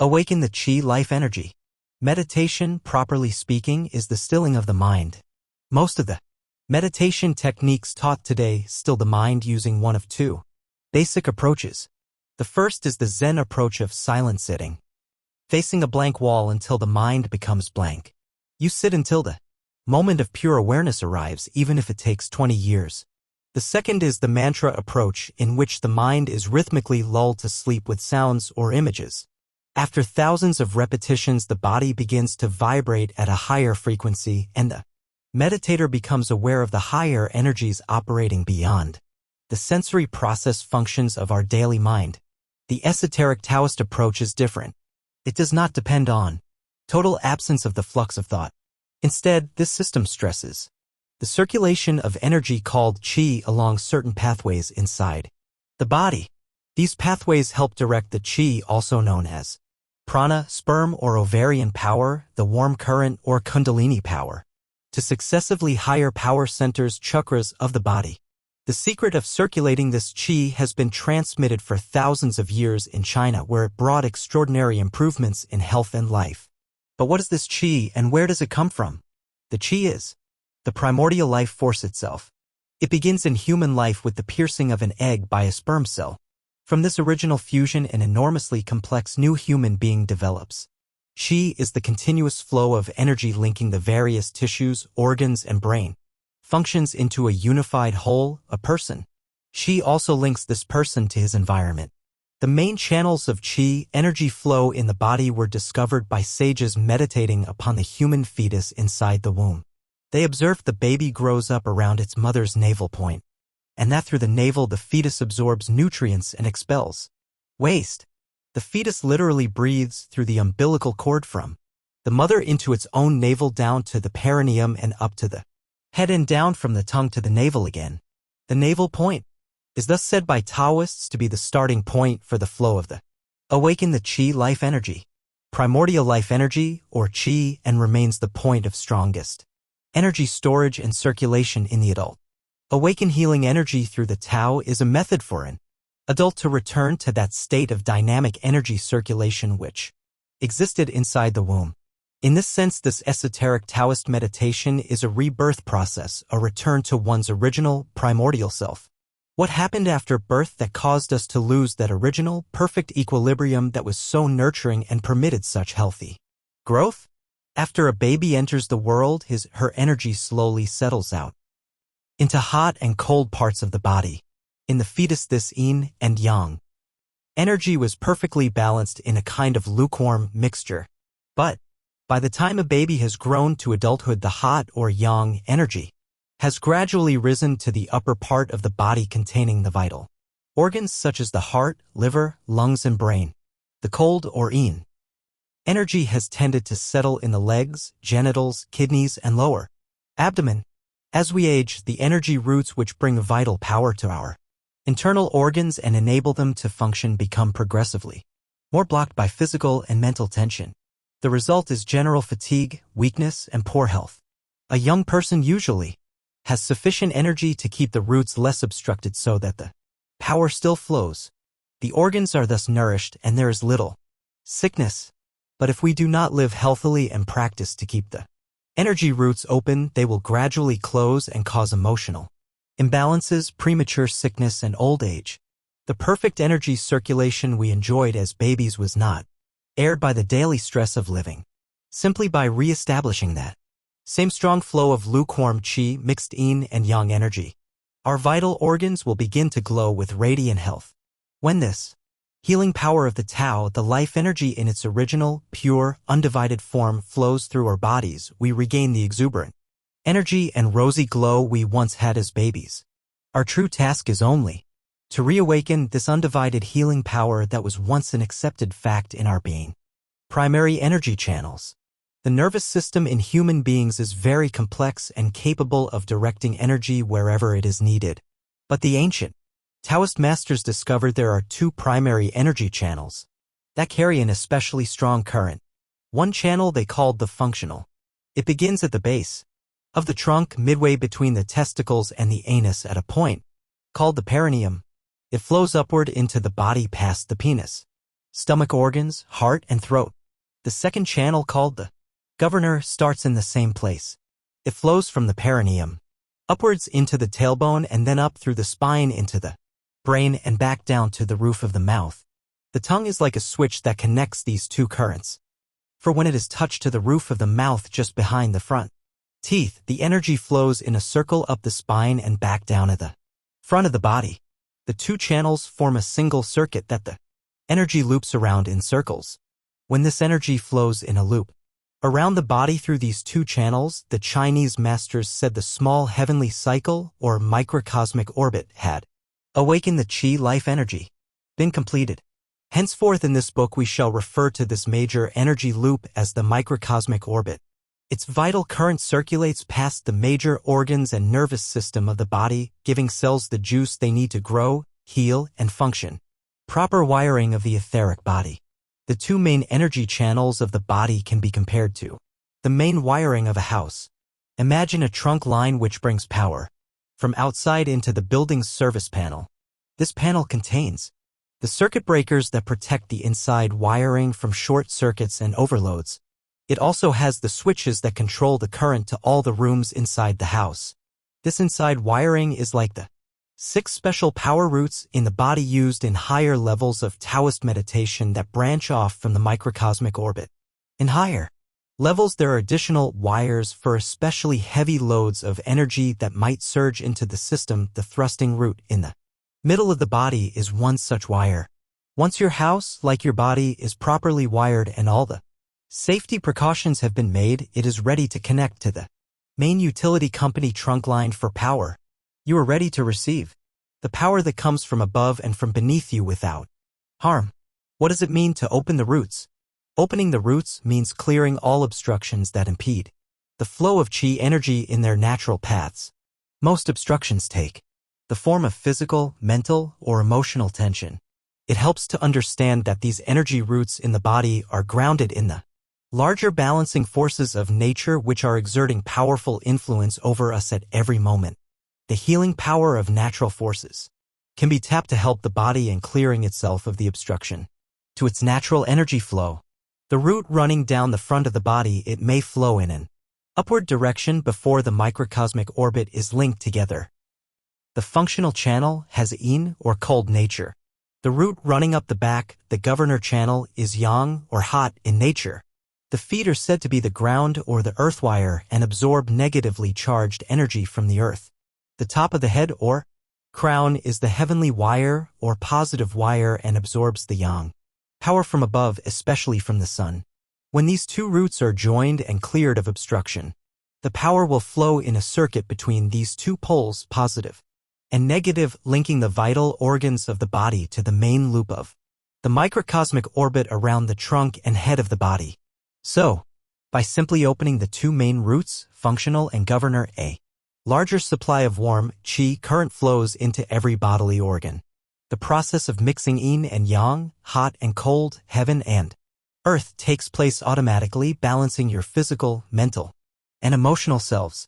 Awaken the Qi life energy. Meditation, properly speaking, is the stilling of the mind. Most of the meditation techniques taught today still the mind using one of two basic approaches. The first is the Zen approach of silent sitting, facing a blank wall until the mind becomes blank. You sit until the moment of pure awareness arrives, even if it takes 20 years. The second is the mantra approach, in which the mind is rhythmically lulled to sleep with sounds or images. After thousands of repetitions, the body begins to vibrate at a higher frequency, and the meditator becomes aware of the higher energies operating beyond the sensory process functions of our daily mind. The esoteric Taoist approach is different. It does not depend on total absence of the flux of thought. Instead, this system stresses the circulation of energy called qi along certain pathways inside the body. These pathways help direct the qi, also known as prana, sperm or ovarian power, the warm current or kundalini power, to successively higher power centers, chakras of the body. The secret of circulating this qi has been transmitted for thousands of years in China, where it brought extraordinary improvements in health and life. But what is this qi and where does it come from? The qi is the primordial life force itself. It begins in human life with the piercing of an egg by a sperm cell. From this original fusion, an enormously complex new human being develops. Qi is the continuous flow of energy linking the various tissues, organs, and brain functions into a unified whole, a person. Qi also links this person to his environment. The main channels of qi energy flow in the body were discovered by sages meditating upon the human fetus inside the womb. They observed the baby grows up around its mother's navel point, and that through the navel the fetus absorbs nutrients and expels waste. The fetus literally breathes through the umbilical cord from the mother into its own navel down to the perineum and up to the head and down from the tongue to the navel again. The navel point is thus said by Taoists to be the starting point for the flow of the awaken the qi life energy, primordial life energy, or qi, and remains the point of strongest energy storage and circulation in the adult. Awaken healing energy through the Tao is a method for an adult to return to that state of dynamic energy circulation which existed inside the womb. In this sense, this esoteric Taoist meditation is a rebirth process, a return to one's original, primordial self. What happened after birth that caused us to lose that original, perfect equilibrium that was so nurturing and permitted such healthy growth? After a baby enters the world, her energy slowly settles out into hot and cold parts of the body. In the fetus, this yin and yang energy was perfectly balanced in a kind of lukewarm mixture. But by the time a baby has grown to adulthood, the hot or yang energy has gradually risen to the upper part of the body containing the vital organs such as the heart, liver, lungs, and brain. The cold or yin energy has tended to settle in the legs, genitals, kidneys, and lower abdomen. As we age, the energy roots which bring vital power to our internal organs and enable them to function become progressively more blocked by physical and mental tension. The result is general fatigue, weakness, and poor health. A young person usually has sufficient energy to keep the roots less obstructed so that the power still flows. The organs are thus nourished and there is little sickness. But if we do not live healthily and practice to keep the energy roots open, they will gradually close and cause emotional imbalances, premature sickness, and old age. The perfect energy circulation we enjoyed as babies was not aired by the daily stress of living. Simply by re-establishing that same strong flow of lukewarm qi, mixed yin and yang energy, our vital organs will begin to glow with radiant health. When this healing power of the Tao, the life energy in its original, pure, undivided form flows through our bodies, we regain the exuberant energy and rosy glow we once had as babies. Our true task is only to reawaken this undivided healing power that was once an accepted fact in our being. Primary energy channels. The nervous system in human beings is very complex and capable of directing energy wherever it is needed. But the ancient Taoist masters discovered there are two primary energy channels that carry an especially strong current. One channel they called the functional. It begins at the base of the trunk, midway between the testicles and the anus at a point called the perineum. It flows upward into the body past the penis. stomach organs, heart, and throat. The second channel, called the governor, starts in the same place. It flows from the perineum upwards into the tailbone and then up through the spine into the brain and back down to the roof of the mouth. The tongue is like a switch that connects these two currents. For when it is touched to the roof of the mouth just behind the front teeth, the energy flows in a circle up the spine and back down at the front of the body. The two channels form a single circuit that the energy loops around in circles. When this energy flows in a loop around the body through these two channels, the Chinese masters said the small heavenly cycle or microcosmic orbit had awakened the qi life energy, been completed. Henceforth in this book we shall refer to this major energy loop as the microcosmic orbit. Its vital current circulates past the major organs and nervous system of the body, giving cells the juice they need to grow, heal, and function. Proper wiring of the etheric body. The two main energy channels of the body can be compared to the main wiring of a house. Imagine a trunk line which brings power from outside into the building's service panel. This panel contains the circuit breakers that protect the inside wiring from short circuits and overloads. It also has the switches that control the current to all the rooms inside the house. This inside wiring is like the 6 special power roots in the body used in higher levels of Taoist meditation that branch off from the microcosmic orbit. In higher levels there are additional wires for especially heavy loads of energy that might surge into the system. The thrusting root in the middle of the body is one such wire. Once your house, like your body, is properly wired and all the safety precautions have been made, it is ready to connect to the main utility company trunk line for power. You are ready to receive the power that comes from above and from beneath you without harm. What does it mean to open the roots? Opening the roots means clearing all obstructions that impede the flow of qi energy in their natural paths. Most obstructions take the form of physical, mental, or emotional tension. It helps to understand that these energy roots in the body are grounded in the larger balancing forces of nature which are exerting powerful influence over us at every moment. The healing power of natural forces can be tapped to help the body in clearing itself of the obstruction to its natural energy flow. The root running down the front of the body, it may flow in an upward direction before the microcosmic orbit is linked together. The functional channel has yin or cold nature. The root running up the back, the governor channel, is yang or hot in nature. The feet are said to be the ground or the earth wire and absorb negatively charged energy from the earth. The top of the head or crown is the heavenly wire or positive wire and absorbs the yang power from above, especially from the sun. When these two roots are joined and cleared of obstruction, the power will flow in a circuit between these two poles, positive and negative, linking the vital organs of the body to the main loop of the microcosmic orbit around the trunk and head of the body. So, by simply opening the two main roots, functional and governor, a larger supply of warm qi current flows into every bodily organ. The process of mixing yin and yang, hot and cold, heaven and earth takes place automatically, balancing your physical, mental, and emotional selves.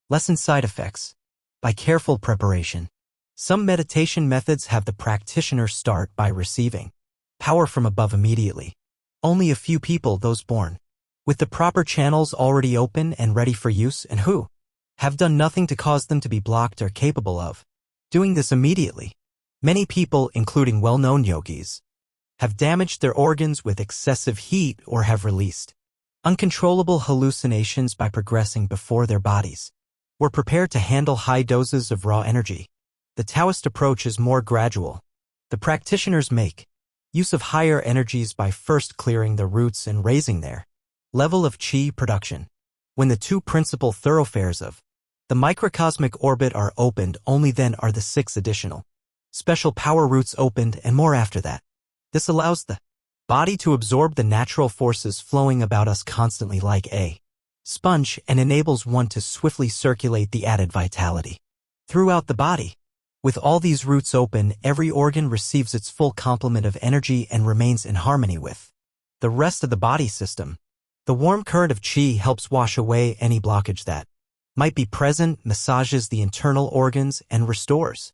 Lessen side effects. By careful preparation. Some meditation methods have the practitioner start by receiving power from above immediately. Only a few people, those born with the proper channels already open and ready for use and who have done nothing to cause them to be blocked, are capable of doing this immediately. Many people, including well-known yogis, have damaged their organs with excessive heat or have released uncontrollable hallucinations by progressing before their bodies were prepared to handle high doses of raw energy. The Taoist approach is more gradual. The practitioners make use of higher energies by first clearing the roots and raising their level of qi production. When the two principal thoroughfares of the microcosmic orbit are opened, only then are the 6 additional special power roots opened and more after that. This allows the body to absorb the natural forces flowing about us constantly like a sponge and enables one to swiftly circulate the added vitality throughout the body. With all these roots open, every organ receives its full complement of energy and remains in harmony with the rest of the body system. The warm current of qi helps wash away any blockage that might be present, massages the internal organs, and restores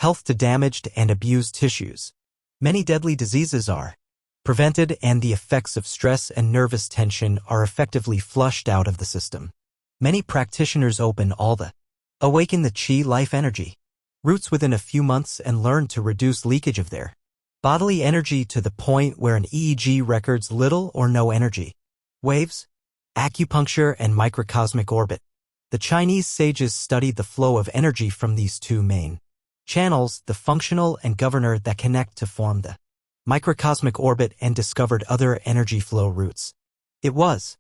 health to damaged and abused tissues. Many deadly diseases are prevented, and the effects of stress and nervous tension are effectively flushed out of the system. Many practitioners open all the awaken the Qi life energy roots within a few months and learn to reduce leakage of their bodily energy to the point where an EEG records little or no energy waves. Acupuncture and microcosmic orbit. The Chinese sages studied the flow of energy from these two main channels, the functional and governor, that connect to form the microcosmic orbit, and discovered other energy flow routes. It was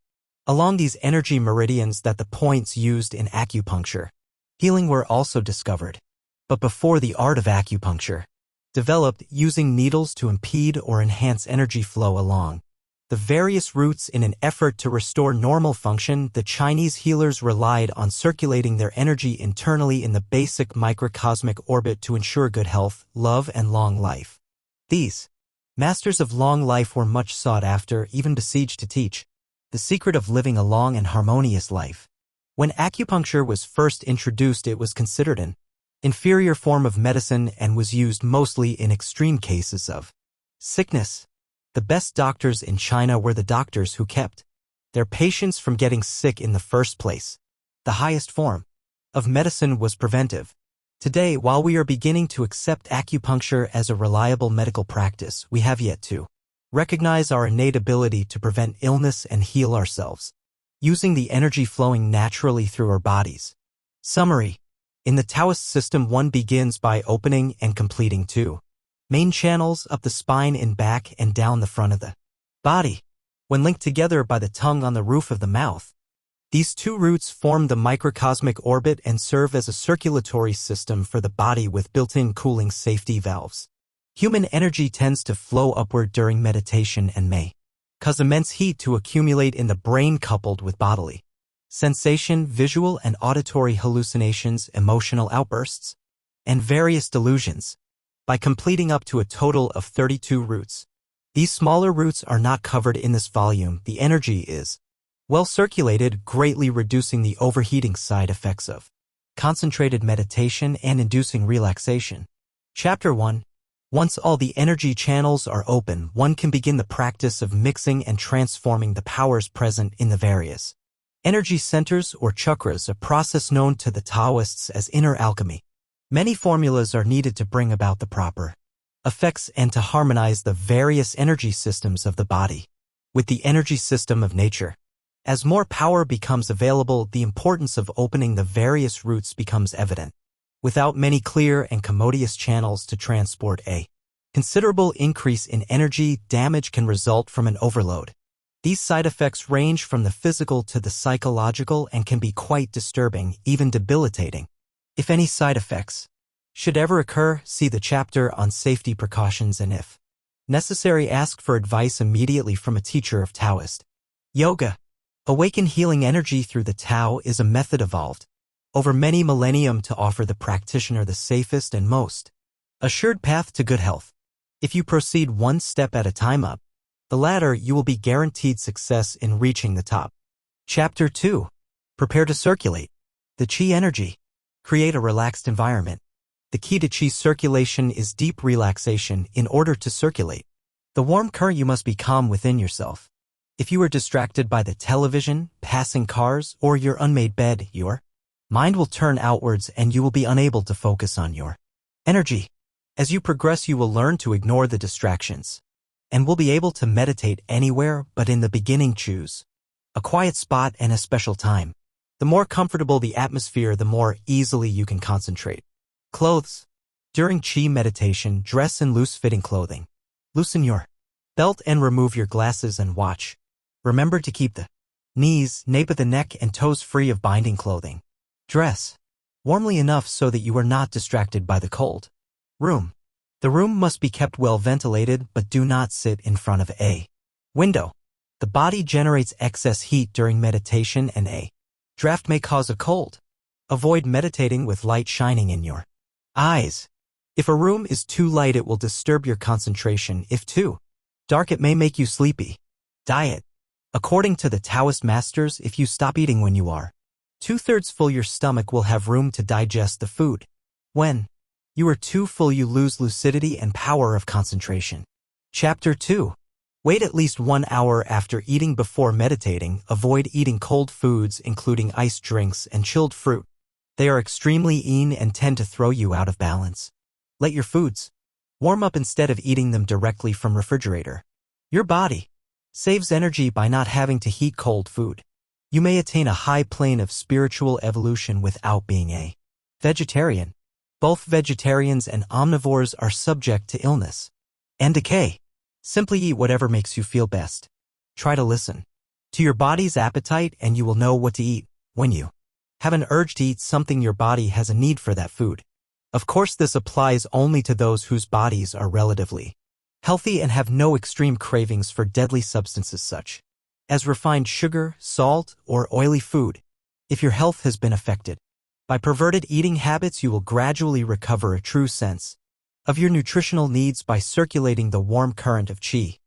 along these energy meridians that the points used in acupuncture healing were also discovered. But before the art of acupuncture developed, using needles to impede or enhance energy flow along the various routes in an effort to restore normal function, the Chinese healers relied on circulating their energy internally in the basic microcosmic orbit to ensure good health, love, and long life. These masters of long life were much sought after, even besieged, to teach the secret of living a long and harmonious life. When acupuncture was first introduced, it was considered an inferior form of medicine and was used mostly in extreme cases of sickness. The best doctors in China were the doctors who kept their patients from getting sick in the first place. The highest form of medicine was preventive. Today, while we are beginning to accept acupuncture as a reliable medical practice, we have yet to recognize our innate ability to prevent illness and heal ourselves, using the energy flowing naturally through our bodies. Summary. In the Taoist system, one begins by opening and completing two main channels up the spine in back and down the front of the body. When linked together by the tongue on the roof of the mouth, these two roots form the microcosmic orbit and serve as a circulatory system for the body with built-in cooling safety valves. Human energy tends to flow upward during meditation and may cause immense heat to accumulate in the brain, coupled with bodily sensation, visual and auditory hallucinations, emotional outbursts, and various delusions. By completing up to a total of 32 roots, these smaller roots are not covered in this volume. The energy is well circulated, greatly reducing the overheating side effects of concentrated meditation and inducing relaxation. Chapter 1. Once all the energy channels are open, one can begin the practice of mixing and transforming the powers present in the various energy centers or chakras, a process known to the Taoists as inner alchemy. Many formulas are needed to bring about the proper effects and to harmonize the various energy systems of the body with the energy system of nature. As more power becomes available, the importance of opening the various routes becomes evident. Without many clear and commodious channels to transport a considerable increase in energy, damage can result from an overload. These side effects range from the physical to the psychological and can be quite disturbing, even debilitating. If any side effects should ever occur, see the chapter on safety precautions, and if necessary, ask for advice immediately from a teacher of Taoist yoga. Awaken healing energy through the Tao is a method evolved over many millennium to offer the practitioner the safest and most assured path to good health. If you proceed one step at a time up the ladder, you will be guaranteed success in reaching the top. Chapter 2. Prepare to circulate the Qi energy. Create a relaxed environment. The key to Qi circulation is deep relaxation. In order to circulate the warm current, you must be calm within yourself. If you are distracted by the television, passing cars, or your unmade bed, your mind will turn outwards and you will be unable to focus on your energy. As you progress, you will learn to ignore the distractions and will be able to meditate anywhere, but in the beginning, choose a quiet spot and a special time. The more comfortable the atmosphere, the more easily you can concentrate. Clothes. During Qi meditation, dress in loose-fitting clothing. Loosen your belt and remove your glasses and watch. Remember to keep the knees, nape of the neck, and toes free of binding clothing. Dress warmly enough so that you are not distracted by the cold room. The room must be kept well ventilated, but do not sit in front of a window. The body generates excess heat during meditation and a draft may cause a cold. Avoid meditating with light shining in your eyes. If a room is too light, it will disturb your concentration. If too dark, it may make you sleepy. Diet. According to the Taoist masters, if you stop eating when you are 2/3 full, your stomach will have room to digest the food. When you are too full, you lose lucidity and power of concentration. Chapter 2. Wait at least 1 hour after eating before meditating. Avoid eating cold foods, including iced drinks and chilled fruit. They are extremely lean and tend to throw you out of balance. Let your foods warm up instead of eating them directly from refrigerator. Your body saves energy by not having to heat cold food. You may attain a high plane of spiritual evolution without being a vegetarian. Both vegetarians and omnivores are subject to illness and decay. Simply eat whatever makes you feel best. Try to listen to your body's appetite and you will know what to eat. When you have an urge to eat something, your body has a need for that food. Of course, this applies only to those whose bodies are relatively healthy and have no extreme cravings for deadly substances such as refined sugar, salt, or oily food. If your health has been affected by perverted eating habits, you will gradually recover a true sense of your nutritional needs by circulating the warm current of qi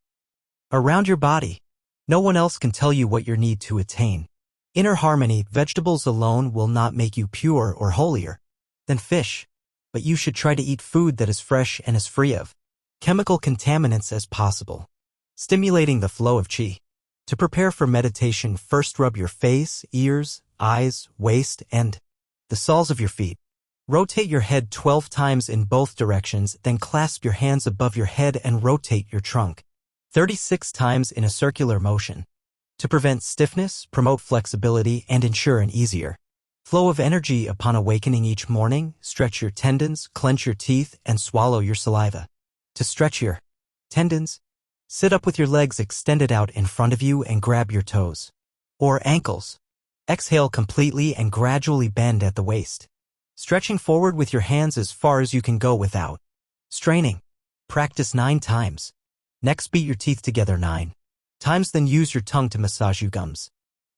around your body. No one else can tell you what you need to attain inner harmony. Vegetables alone will not make you pure or holier than fish, but you should try to eat food that is fresh and as free of chemical contaminants as possible, stimulating the flow of qi. To prepare for meditation, first rub your face, ears, eyes, waist, and the soles of your feet. Rotate your head 12 times in both directions, then clasp your hands above your head and rotate your trunk 36 times in a circular motion. To prevent stiffness, promote flexibility, and ensure an easier flow of energy upon awakening each morning, stretch your tendons, clench your teeth, and swallow your saliva. To stretch your tendons, sit up with your legs extended out in front of you and grab your toes or ankles. Exhale completely and gradually bend at the waist, stretching forward with your hands as far as you can go without straining. Practice 9 times. Next, beat your teeth together 9 times, then use your tongue to massage your gums.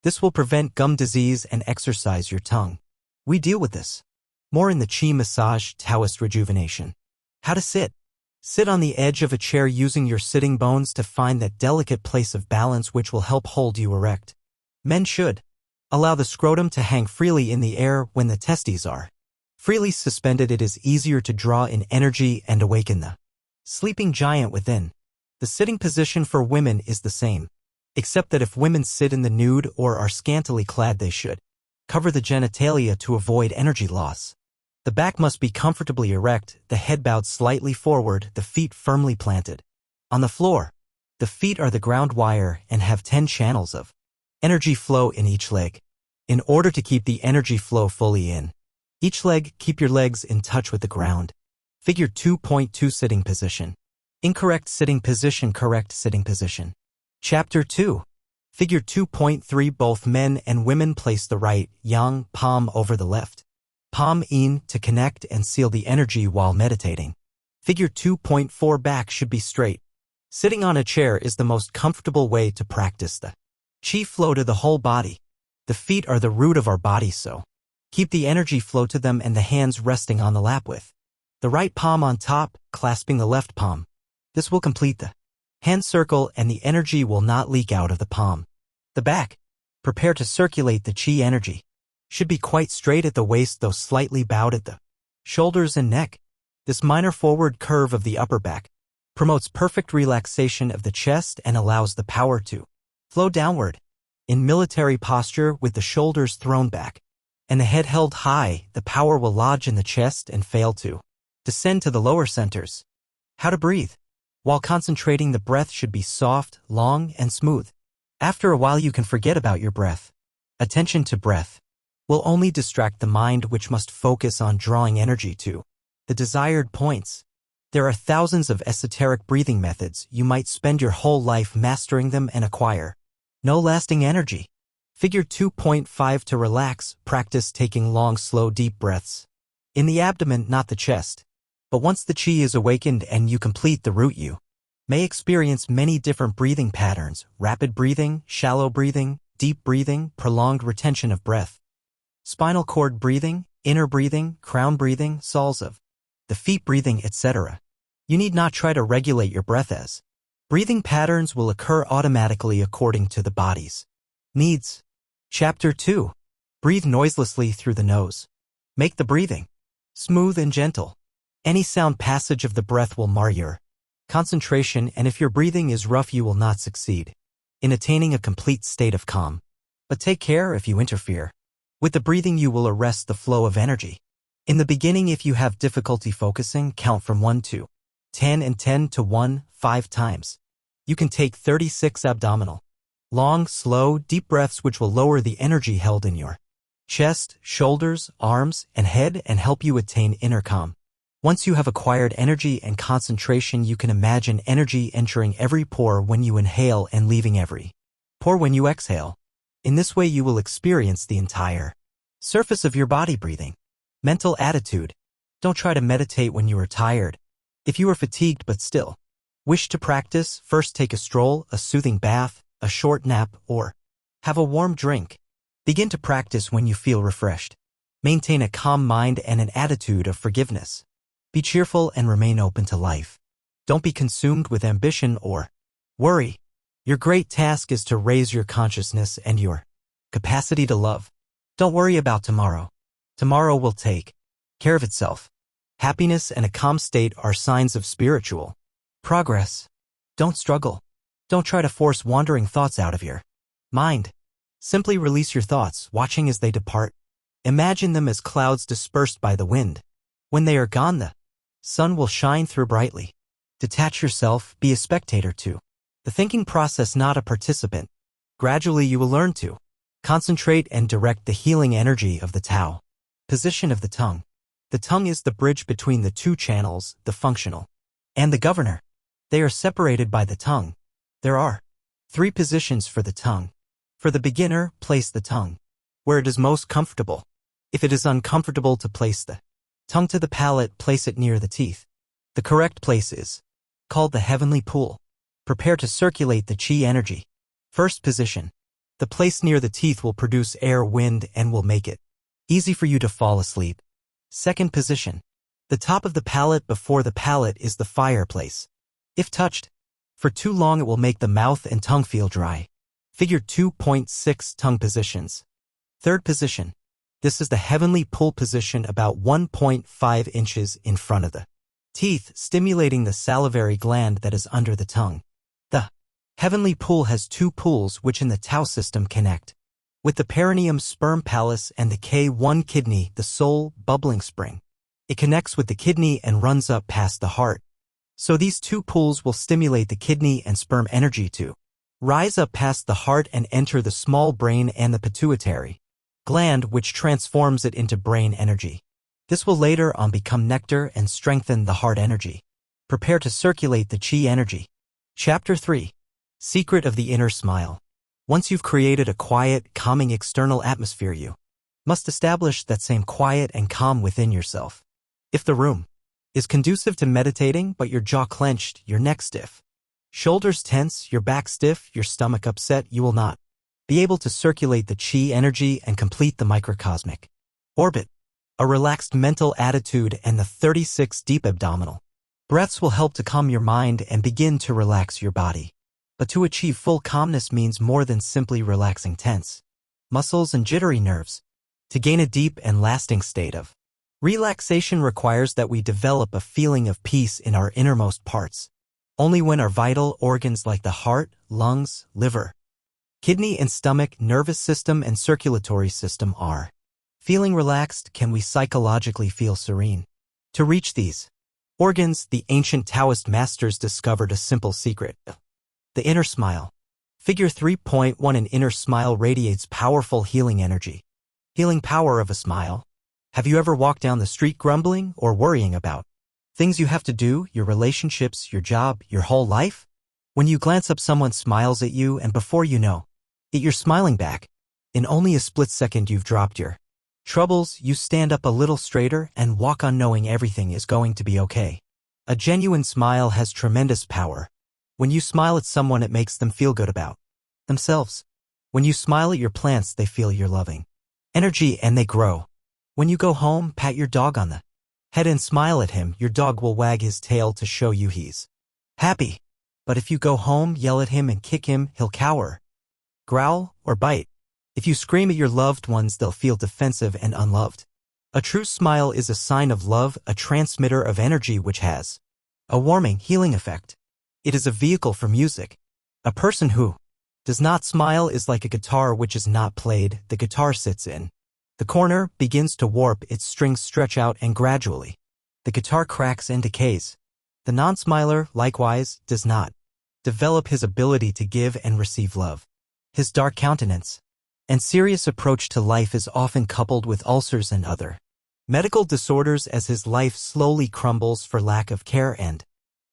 This will prevent gum disease and exercise your tongue. We deal with this more in the Qi Massage Taoist Rejuvenation. How to sit. Sit on the edge of a chair using your sitting bones to find that delicate place of balance which will help hold you erect. Men should allow the scrotum to hang freely in the air. When the testes are freely suspended, it is easier to draw in energy and awaken the sleeping giant within. The sitting position for women is the same, except that if women sit in the nude or are scantily clad, they should cover the genitalia to avoid energy loss. The back must be comfortably erect, the head bowed slightly forward, the feet firmly planted on the floor. The feet are the ground wire and have 10 channels of energy flow in each leg. In order to keep the energy flow fully in each leg, keep your legs in touch with the ground. Figure 2.2 Sitting Position. Incorrect sitting position. Correct sitting position. Chapter 2. Figure 2.3. Both men and women place the right yang palm over the left palm in to connect and seal the energy while meditating. Figure 2.4. Back should be straight. Sitting on a chair is the most comfortable way to practice the qi flow to the whole body. The feet are the root of our body, so keep the energy flow to them and the hands resting on the lap with the right palm on top, clasping the left palm. This will complete the hand circle and the energy will not leak out of the palm. The back, prepare to circulate the qi energy, should be quite straight at the waist, though slightly bowed at the shoulders and neck. This minor forward curve of the upper back promotes perfect relaxation of the chest and allows the power to flow downward. In military posture, with the shoulders thrown back and the head held high, the power will lodge in the chest and fail to descend to the lower centers. How to breathe. While concentrating, the breath should be soft, long, and smooth. After a while, you can forget about your breath. Attention to breath will only distract the mind, which must focus on drawing energy to the desired points. There are thousands of esoteric breathing methods. You might spend your whole life mastering them and acquire no lasting energy. Figure 2.5 To relax, practice taking long, slow, deep breaths in the abdomen, not the chest. But once the qi is awakened and you complete the route, you may experience many different breathing patterns: rapid breathing, shallow breathing, deep breathing, prolonged retention of breath, spinal cord breathing, inner breathing, crown breathing, soles of the feet breathing, etc. You need not try to regulate your breath, as breathing patterns will occur automatically according to the body's needs. Chapter 2. Breathe noiselessly through the nose. Make the breathing smooth and gentle. Any sound passage of the breath will mar your concentration, and if your breathing is rough, you will not succeed in attaining a complete state of calm. But take care if you interfere with the breathing, you will arrest the flow of energy. In the beginning, if you have difficulty focusing, count from 1 to 10 and 10 to 1 5 times. You can take 36 abdominal, long, slow, deep breaths which will lower the energy held in your chest, shoulders, arms, and head and help you attain inner calm. Once you have acquired energy and concentration, you can imagine energy entering every pore when you inhale and leaving every pore when you exhale. In this way, you will experience the entire surface of your body breathing. Mental attitude. Don't try to meditate when you are tired. If you are fatigued but still wish to practice, first take a stroll, a soothing bath, a short nap, or have a warm drink. Begin to practice when you feel refreshed. Maintain a calm mind and an attitude of forgiveness. Be cheerful and remain open to life. Don't be consumed with ambition or worry. Your great task is to raise your consciousness and your capacity to love. Don't worry about tomorrow. Tomorrow will take care of itself. Happiness and a calm state are signs of spiritual progress. Don't struggle. Don't try to force wandering thoughts out of your mind. Simply release your thoughts, watching as they depart. Imagine them as clouds dispersed by the wind. When they are gone, the sun will shine through brightly. Detach yourself, be a spectator to the thinking process, not a participant. Gradually you will learn to concentrate and direct the healing energy of the Tao. Position of the tongue. The tongue is the bridge between the two channels, the functional and the governor. They are separated by the tongue. There are 3 positions for the tongue. For the beginner, place the tongue where it is most comfortable. If it is uncomfortable to place the tongue to the palate, place it near the teeth. The correct place is called the heavenly pool. Prepare to circulate the chi energy. First position. The place near the teeth will produce air, wind, and will make it easy for you to fall asleep. Second position. The top of the palate before the palate is the fireplace. If touched for too long, it will make the mouth and tongue feel dry. Figure 2.6 tongue positions. Third position. This is the heavenly pool position, about 1.5 inches in front of the teeth, stimulating the salivary gland that is under the tongue. The heavenly pool has 2 pools which in the Tao system connect with the perineum, sperm palace, and the K1 kidney, the soul, bubbling spring. It connects with the kidney and runs up past the heart. So these 2 pools will stimulate the kidney and sperm energy to rise up past the heart and enter the small brain and the pituitary gland, which transforms it into brain energy. This will later on become nectar and strengthen the heart energy. Prepare to circulate the chi energy. Chapter 3. Secret of the Inner Smile. Once you've created a quiet, calming external atmosphere, you must establish that same quiet and calm within yourself. If the room is conducive to meditating but your jaw clenched, your neck stiff, shoulders tense, your back stiff, your stomach upset, you will not be able to circulate the chi energy and complete the microcosmic orbit. A relaxed mental attitude and the 36 deep abdominal breaths will help to calm your mind and begin to relax your body. But to achieve full calmness means more than simply relaxing tense muscles and jittery nerves. To gain a deep and lasting state of relaxation requires that we develop a feeling of peace in our innermost parts. Only when our vital organs like the heart, lungs, liver, kidney and stomach, nervous system and circulatory system are feeling relaxed can we psychologically feel serene. To reach these organs, the ancient Taoist masters discovered a simple secret. The inner smile. Figure 3.1. An inner smile radiates powerful healing energy. Healing power of a smile. Have you ever walked down the street grumbling or worrying about things you have to do, your relationships, your job, your whole life? When you glance up, someone smiles at you, and before you know it, you're smiling back. In only a split second, you've dropped your troubles, you stand up a little straighter and walk on knowing everything is going to be okay. A genuine smile has tremendous power. When you smile at someone, it makes them feel good about themselves. When you smile at your plants, they feel your loving energy and they grow. When you go home, pat your dog on the head and smile at him. Your dog will wag his tail to show you he's happy. But if you go home, yell at him and kick him, he'll cower, growl, or bite. If you scream at your loved ones, they'll feel defensive and unloved. A true smile is a sign of love, a transmitter of energy which has a warming, healing effect. It is a vehicle for music. A person who does not smile is like a guitar which is not played. The guitar sits in the corner, begins to warp, its strings stretch out, and gradually the guitar cracks and decays. The non-smiler, likewise, does not develop his ability to give and receive love. His dark countenance and serious approach to life is often coupled with ulcers and other medical disorders as his life slowly crumbles for lack of care and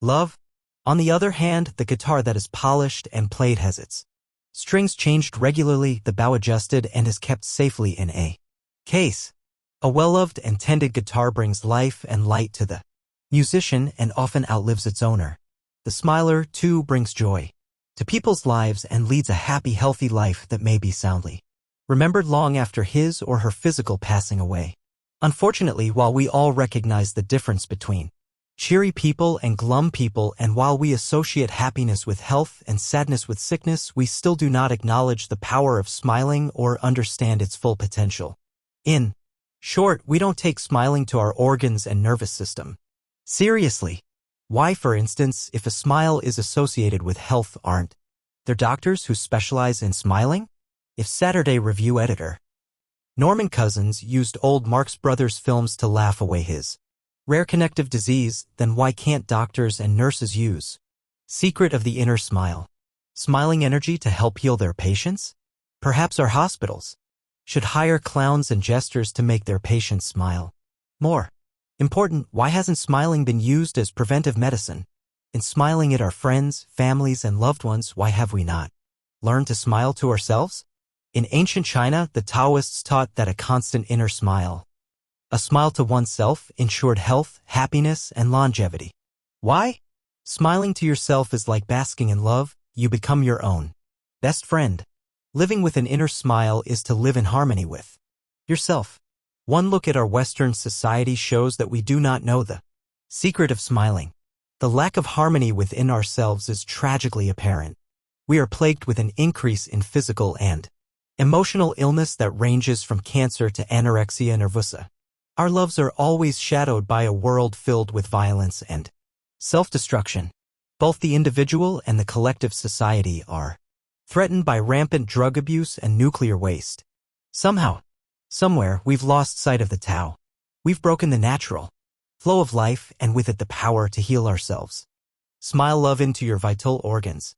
love. On the other hand, the guitar that is polished and played has its strings changed regularly, the bow adjusted, and is kept safely in a case. A well-loved and tended guitar brings life and light to the musician and often outlives its owner. The smiler, too, brings joy to people's lives and leads a happy, healthy life that may be soundly remembered long after his or her physical passing away. Unfortunately, while we all recognize the difference between cheery people and glum people, and while we associate happiness with health and sadness with sickness, we still do not acknowledge the power of smiling or understand its full potential. In short, we don't take smiling to our organs and nervous system seriously. Why, for instance, if a smile is associated with health, aren't there doctors who specialize in smiling? If Saturday Review editor Norman Cousins used old Marx Brothers films to laugh away his rare connective disease, then why can't doctors and nurses use Secret of the Inner Smile smiling energy to help heal their patients? Perhaps our hospitals should hire clowns and jesters to make their patients smile. More important, why hasn't smiling been used as preventive medicine? In smiling at our friends, families, and loved ones, why have we not learned to smile to ourselves? In ancient China, the Taoists taught that a constant inner smile, a smile to oneself, ensured health, happiness, and longevity. Why? Smiling to yourself is like basking in love. You become your own best friend. Living with an inner smile is to live in harmony with yourself. One look at our Western society shows that we do not know the secret of smiling. The lack of harmony within ourselves is tragically apparent. We are plagued with an increase in physical and emotional illness that ranges from cancer to anorexia nervosa. Our lives are always shadowed by a world filled with violence and self-destruction. Both the individual and the collective society are threatened by rampant drug abuse and nuclear waste. Somehow, somewhere, we've lost sight of the Tao. We've broken the natural flow of life, and with it the power to heal ourselves. Smile love into your vital organs.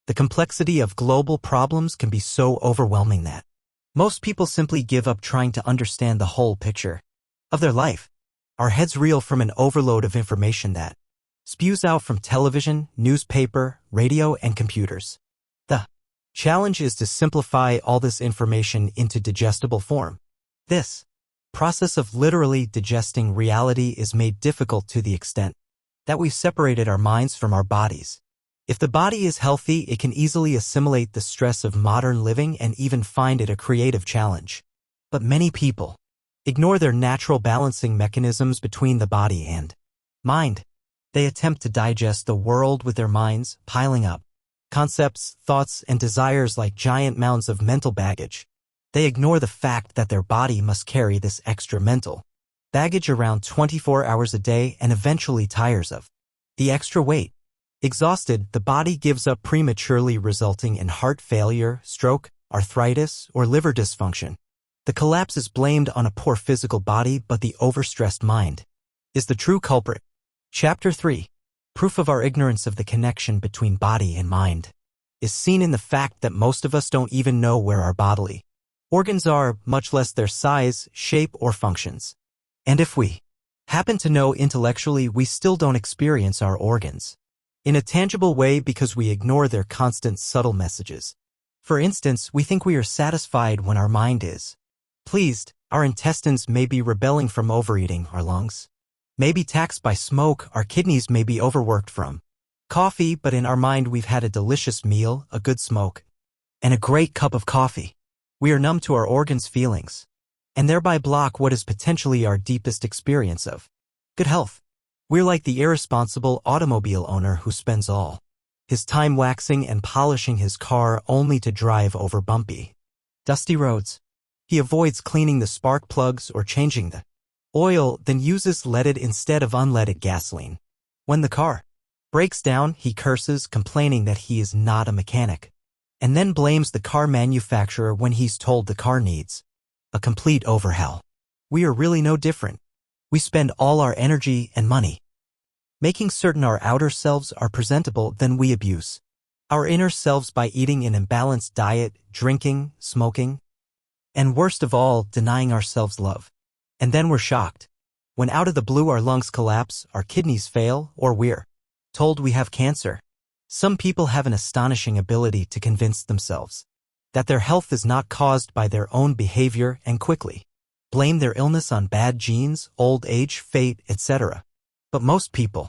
The complexity of global problems can be so overwhelming that most people simply give up trying to understand the whole picture of their life. Our heads reel from an overload of information that spews out from television, newspaper, radio, and computers. The challenge is to simplify all this information into digestible form. This process of literally digesting reality is made difficult to the extent that we've separated our minds from our bodies. If the body is healthy, it can easily assimilate the stress of modern living and even find it a creative challenge. But many people ignore their natural balancing mechanisms between the body and mind. They attempt to digest the world with their minds, piling up concepts, thoughts, and desires like giant mounds of mental baggage. They ignore the fact that their body must carry this extra mental baggage around 24 hours a day and eventually tires of the extra weight. Exhausted, the body gives up prematurely, resulting in heart failure, stroke, arthritis, or liver dysfunction. The collapse is blamed on a poor physical body, but the overstressed mind is the true culprit. Chapter 3. Proof of our ignorance of the connection between body and mind is seen in the fact that most of us don't even know where our bodily organs are, much less their size, shape, or functions. And if we happen to know intellectually, we still don't experience our organs in a tangible way because we ignore their constant subtle messages. For instance, we think we are satisfied when our mind is pleased. Our intestines may be rebelling from overeating, our lungs may be taxed by smoke, our kidneys may be overworked from coffee, but in our mind we've had a delicious meal, a good smoke, and a great cup of coffee. We are numb to our organs' feelings, and thereby block what is potentially our deepest experience of good health. We're like the irresponsible automobile owner who spends all his time waxing and polishing his car only to drive over bumpy, dusty roads. He avoids cleaning the spark plugs or changing the oil, then uses leaded instead of unleaded gasoline. When the car Breaks down, he curses, complaining that he is not a mechanic. And then blames the car manufacturer when he's told the car needs a complete overhaul. We are really no different. We spend all our energy and money making certain our outer selves are presentable, then we abuse our inner selves by eating an imbalanced diet, drinking, smoking, and worst of all, denying ourselves love. And then we're shocked when out of the blue our lungs collapse, our kidneys fail, or we're told we have cancer. Some people have an astonishing ability to convince themselves that their health is not caused by their own behavior and quickly blame their illness on bad genes, old age, fate, etc. But most people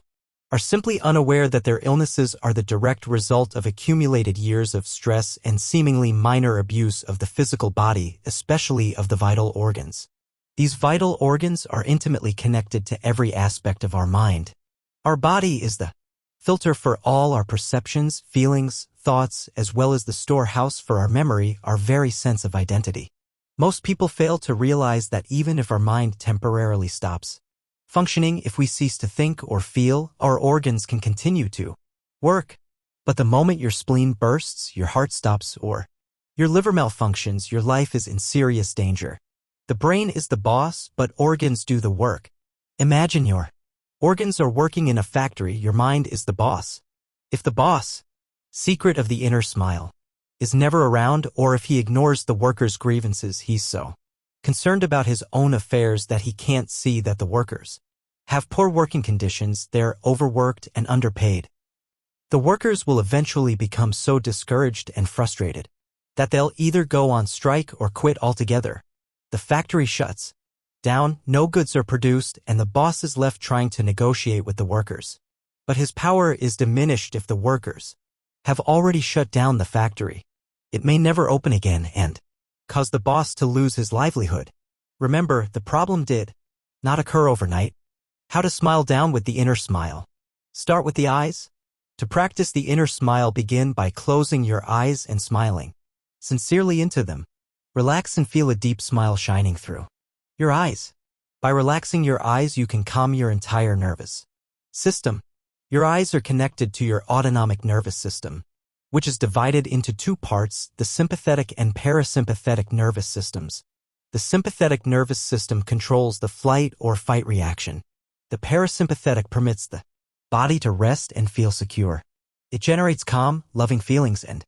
are simply unaware that their illnesses are the direct result of accumulated years of stress and seemingly minor abuse of the physical body, especially of the vital organs. These vital organs are intimately connected to every aspect of our mind. Our body is the filter for all our perceptions, feelings, thoughts, as well as the storehouse for our memory, our very sense of identity. Most people fail to realize that even if our mind temporarily stops functioning, if we cease to think or feel, our organs can continue to work. But the moment your spleen bursts, your heart stops, or your liver malfunctions, your life is in serious danger. The brain is the boss, but organs do the work. Imagine your organs are working in a factory, your mind is the boss. If the boss, secret of the inner smile, is never around, or if he ignores the workers' grievances, he's so concerned about his own affairs that he can't see that the workers have poor working conditions, they're overworked and underpaid. The workers will eventually become so discouraged and frustrated that they'll either go on strike or quit altogether. The factory shuts down, no goods are produced, and the boss is left trying to negotiate with the workers. But his power is diminished if the workers have already shut down the factory. It may never open again and cause the boss to lose his livelihood. Remember, the problem did not occur overnight. How to smile down with the inner smile. Start with the eyes. To practice the inner smile, begin by closing your eyes and smiling sincerely into them. Relax and feel a deep smile shining through your eyes. By relaxing your eyes, you can calm your entire nervous system. Your eyes are connected to your autonomic nervous system, which is divided into two parts, the sympathetic and parasympathetic nervous systems. The sympathetic nervous system controls the flight or fight reaction. The parasympathetic permits the body to rest and feel secure. It generates calm, loving feelings and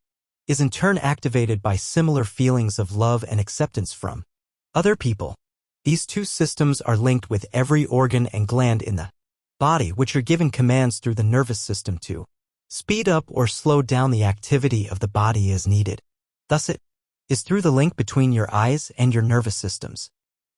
is in turn activated by similar feelings of love and acceptance from other people. These two systems are linked with every organ and gland in the body, which are given commands through the nervous system to speed up or slow down the activity of the body as needed. Thus it is through the link between your eyes and your nervous systems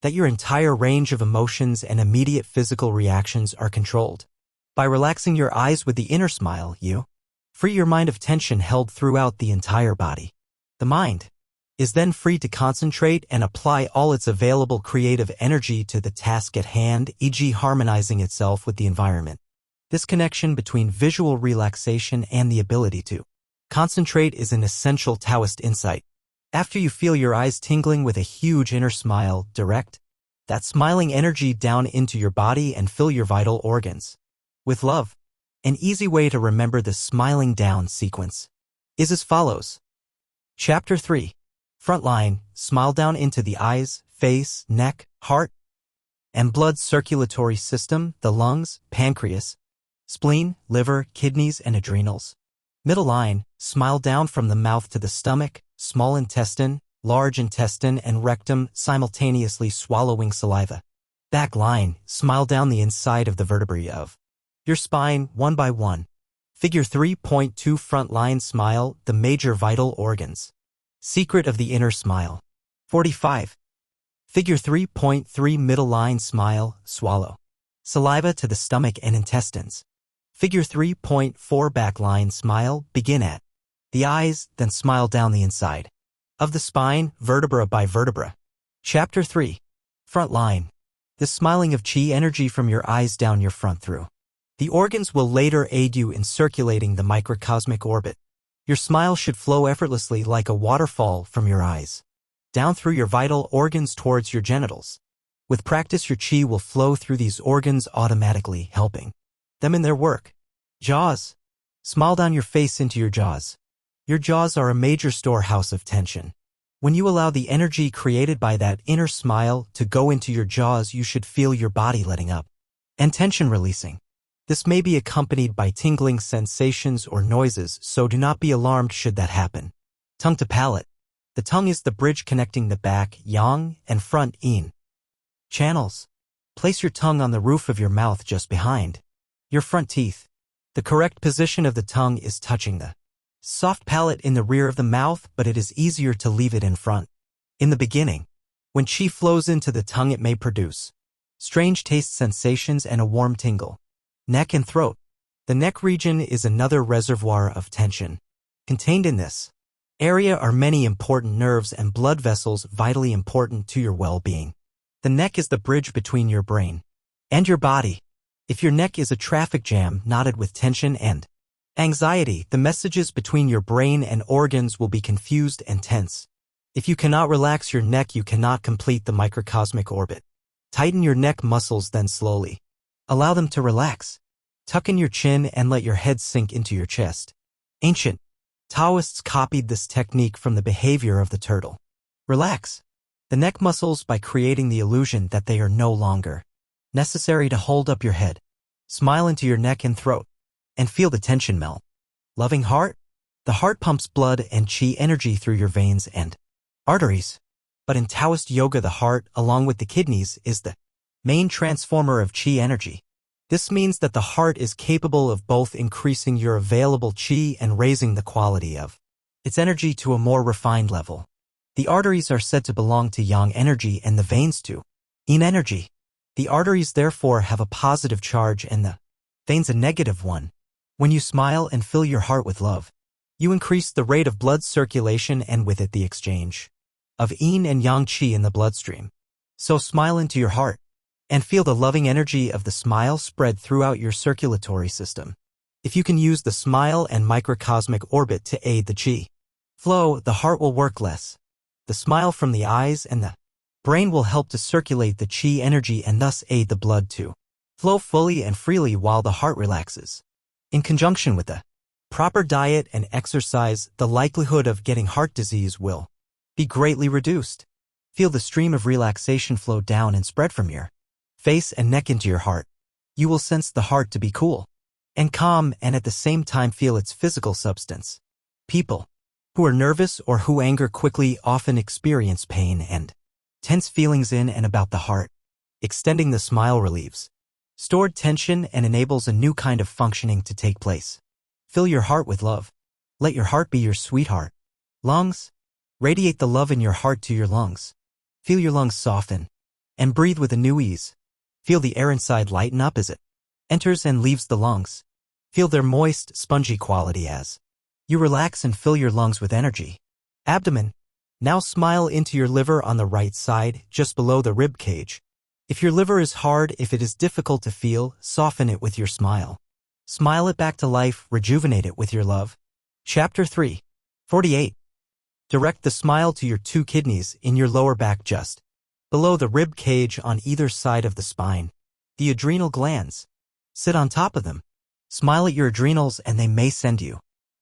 that your entire range of emotions and immediate physical reactions are controlled. By relaxing your eyes with the inner smile, you free your mind of tension held throughout the entire body. The mind is then free to concentrate and apply all its available creative energy to the task at hand, e.g. harmonizing itself with the environment. This connection between visual relaxation and the ability to concentrate is an essential Taoist insight. After you feel your eyes tingling with a huge inner smile, direct that smiling energy down into your body and fill your vital organs with love. An easy way to remember the smiling down sequence is as follows. Chapter 3. Front line, smile down into the eyes, face, neck, heart, and blood circulatory system, the lungs, pancreas, spleen, liver, kidneys, and adrenals. Middle line, smile down from the mouth to the stomach, small intestine, large intestine, and rectum, simultaneously swallowing saliva. Back line, smile down the inside of the vertebrae of your spine, one by one. Figure 3.2 Front line smile, the major vital organs. Secret of the inner smile. 45. Figure 3.3 Middle line smile, swallow saliva to the stomach and intestines. Figure 3.4 Back line smile, begin at the eyes, then smile down the inside of the spine, vertebra by vertebra. Chapter 3. Front line. The smiling of chi energy from your eyes down your front through the organs will later aid you in circulating the microcosmic orbit. Your smile should flow effortlessly like a waterfall from your eyes down through your vital organs towards your genitals. With practice, your chi will flow through these organs automatically, helping them in their work. Jaws. Smile down your face into your jaws. Your jaws are a major storehouse of tension. When you allow the energy created by that inner smile to go into your jaws, you should feel your body letting up and tension releasing. This may be accompanied by tingling sensations or noises, so do not be alarmed should that happen. Tongue to palate. The tongue is the bridge connecting the back, yang, and front, yin. Channels. Place your tongue on the roof of your mouth just behind your front teeth. The correct position of the tongue is touching the soft palate in the rear of the mouth, but it is easier to leave it in front. In the beginning, when qi flows into the tongue, it may produce strange taste sensations and a warm tingle. Neck and throat. The neck region is another reservoir of tension. Contained in this area are many important nerves and blood vessels vitally important to your well-being. The neck is the bridge between your brain and your body. If your neck is a traffic jam knotted with tension and anxiety, the messages between your brain and organs will be confused and tense. If you cannot relax your neck, you cannot complete the microcosmic orbit. Tighten your neck muscles, then slowly allow them to relax. Tuck in your chin and let your head sink into your chest. Ancient Taoists copied this technique from the behavior of the turtle. Relax the neck muscles by creating the illusion that they are no longer necessary to hold up your head. Smile into your neck and throat and feel the tension melt. Loving heart. The heart pumps blood and qi energy through your veins and arteries. But in Taoist yoga, the heart, along with the kidneys, is the main transformer of qi energy. This means that the heart is capable of both increasing your available qi and raising the quality of its energy to a more refined level. The arteries are said to belong to yang energy and the veins to yin energy. The arteries therefore have a positive charge and the veins a negative one. When you smile and fill your heart with love, you increase the rate of blood circulation and with it the exchange of yin and yang qi in the bloodstream. So smile into your heart and feel the loving energy of the smile spread throughout your circulatory system. If you can use the smile and microcosmic orbit to aid the qi flow, the heart will work less. The smile from the eyes and the brain will help to circulate the qi energy and thus aid the blood to flow fully and freely while the heart relaxes. In conjunction with the proper diet and exercise, the likelihood of getting heart disease will be greatly reduced. Feel the stream of relaxation flow down and spread from your face and neck into your heart. You will sense the heart to be cool and calm and at the same time feel its physical substance. People who are nervous or who anger quickly often experience pain and tense feelings in and about the heart. Extending the smile relieves stored tension and enables a new kind of functioning to take place. Fill your heart with love. Let your heart be your sweetheart. Lungs. Radiate the love in your heart to your lungs. Feel your lungs soften and breathe with a new ease. Feel the air inside lighten up as it enters and leaves the lungs. Feel their moist, spongy quality as you relax and fill your lungs with energy. Abdomen. Now smile into your liver on the right side, just below the rib cage. If your liver is hard, if it is difficult to feel, soften it with your smile. Smile it back to life, rejuvenate it with your love. Chapter 3. 48. Direct the smile to your two kidneys in your lower back just below the rib cage on either side of the spine. The adrenal glands. Sit on top of them. Smile at your adrenals and they may send you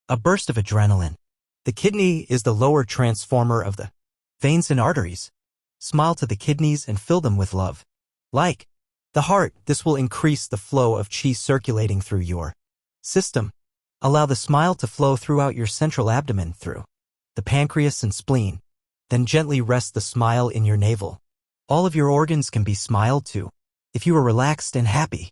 a burst of adrenaline. The kidney is the lower transformer of the veins and arteries. Smile to the kidneys and fill them with love. Like the heart, this will increase the flow of qi circulating through your system. Allow the smile to flow throughout your central abdomen through the pancreas and spleen. Then gently rest the smile in your navel. All of your organs can be smiled to. If you are relaxed and happy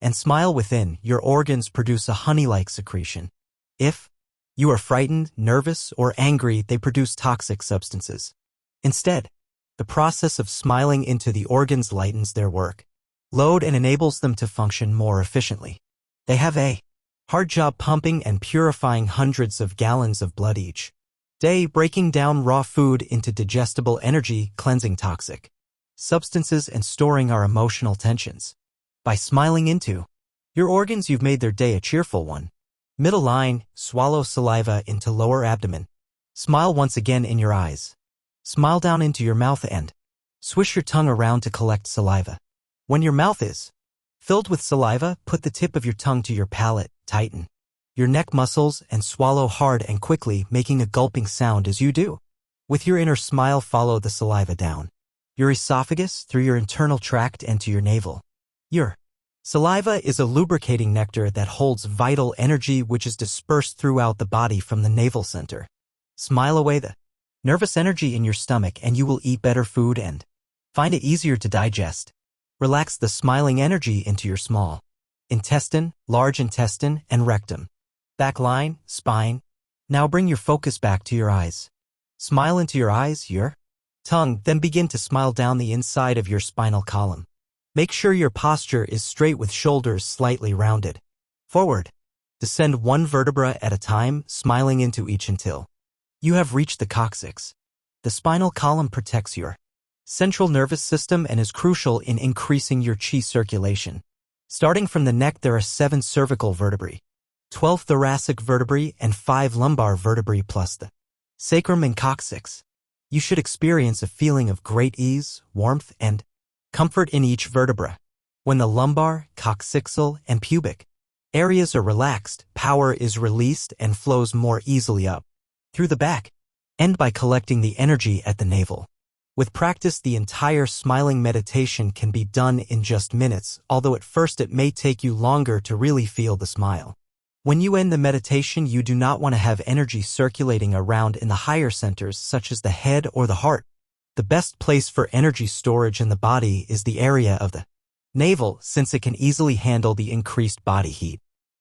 and smile within, your organs produce a honey-like secretion. If you are frightened, nervous, or angry, they produce toxic substances. Instead, the process of smiling into the organs lightens their work load and enables them to function more efficiently. They have a hard job pumping and purifying hundreds of gallons of blood each day, breaking down raw food into digestible energy, cleansing toxic substances, and storing our emotional tensions. By smiling into your organs, you've made their day a cheerful one. Middle line, swallow saliva into lower abdomen. Smile once again in your eyes. Smile down into your mouth and swish your tongue around to collect saliva. When your mouth is filled with saliva, put the tip of your tongue to your palate, tighten. Your neck muscles and swallow hard and quickly, making a gulping sound as you do. With your inner smile, follow the saliva down your esophagus, through your internal tract and to your navel. Your saliva is a lubricating nectar that holds vital energy which is dispersed throughout the body from the navel center. Smile away the nervous energy in your stomach and you will eat better food and find it easier to digest. Relax the smiling energy into your small intestine, large intestine, and rectum. Back line, spine. Now bring your focus back to your eyes. Smile into your eyes, your tongue, then begin to smile down the inside of your spinal column. Make sure your posture is straight with shoulders slightly rounded. Forward. Descend one vertebra at a time, smiling into each until you have reached the coccyx. The spinal column protects your central nervous system and is crucial in increasing your qi circulation. Starting from the neck, there are 7 cervical vertebrae, 12 thoracic vertebrae, and 5 lumbar vertebrae plus the sacrum and coccyx. You should experience a feeling of great ease, warmth, and comfort in each vertebra. When the lumbar, coccyxal, and pubic areas are relaxed, power is released and flows more easily up through the back. End by collecting the energy at the navel. With practice, the entire smiling meditation can be done in just minutes, although at first it may take you longer to really feel the smile. When you end the meditation, you do not want to have energy circulating around in the higher centers such as the head or the heart. The best place for energy storage in the body is the area of the navel, since it can easily handle the increased body heat.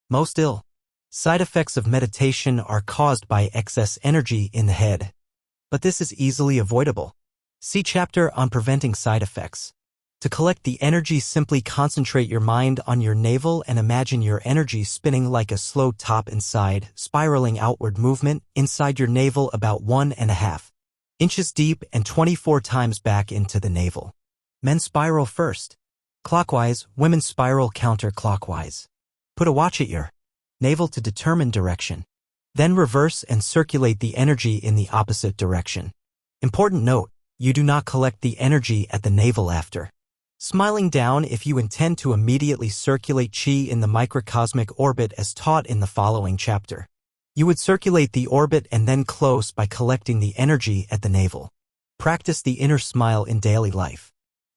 Most ill side effects of meditation are caused by excess energy in the head, but this is easily avoidable. See chapter on preventing side effects. To collect the energy, simply concentrate your mind on your navel and imagine your energy spinning like a slow top inside, spiraling outward movement inside your navel about 1.5 inches deep and 24 times back into the navel. Men spiral first clockwise, women spiral counterclockwise. Put a watch at your navel to determine direction. Then reverse and circulate the energy in the opposite direction. Important note, you do not collect the energy at the navel after smiling down if you intend to immediately circulate qi in the microcosmic orbit as taught in the following chapter. You would circulate the orbit and then close by collecting the energy at the navel. Practice the inner smile in daily life.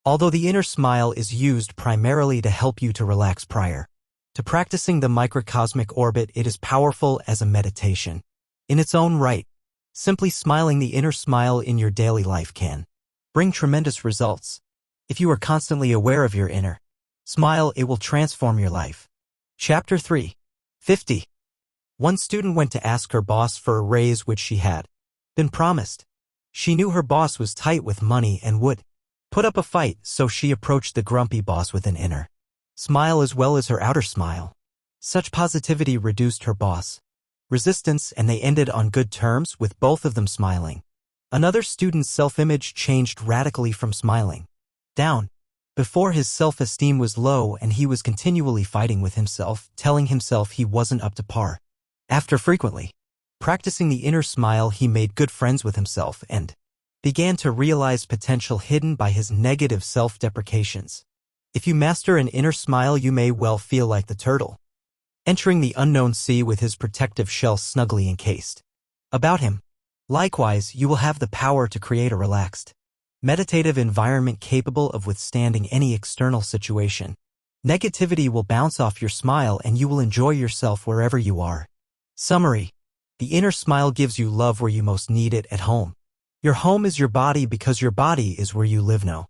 Although the inner smile is used primarily to help you to relax prior to practicing the microcosmic orbit, it is powerful as a meditation in its own right. Simply smiling the inner smile in your daily life can bring tremendous results. If you are constantly aware of your inner smile, it will transform your life. Chapter 3. 50. One student went to ask her boss for a raise which she had been promised. She knew her boss was tight with money and would put up a fight, so she approached the grumpy boss with an inner smile as well as her outer smile. Such positivity reduced her boss resistance, and they ended on good terms with both of them smiling. Another student's self-image changed radically from smiling down. Before, his self-esteem was low and he was continually fighting with himself, telling himself he wasn't up to par. After frequently practicing the inner smile, he made good friends with himself and began to realize potential hidden by his negative self-deprecations. If you master an inner smile, you may well feel like the turtle entering the unknown sea with his protective shell snugly encased about him. Likewise, you will have the power to create a relaxed, meditative environment capable of withstanding any external situation. Negativity will bounce off your smile and you will enjoy yourself wherever you are. Summary. The inner smile gives you love where you most need it, at home. Your home is your body because your body is where you live, no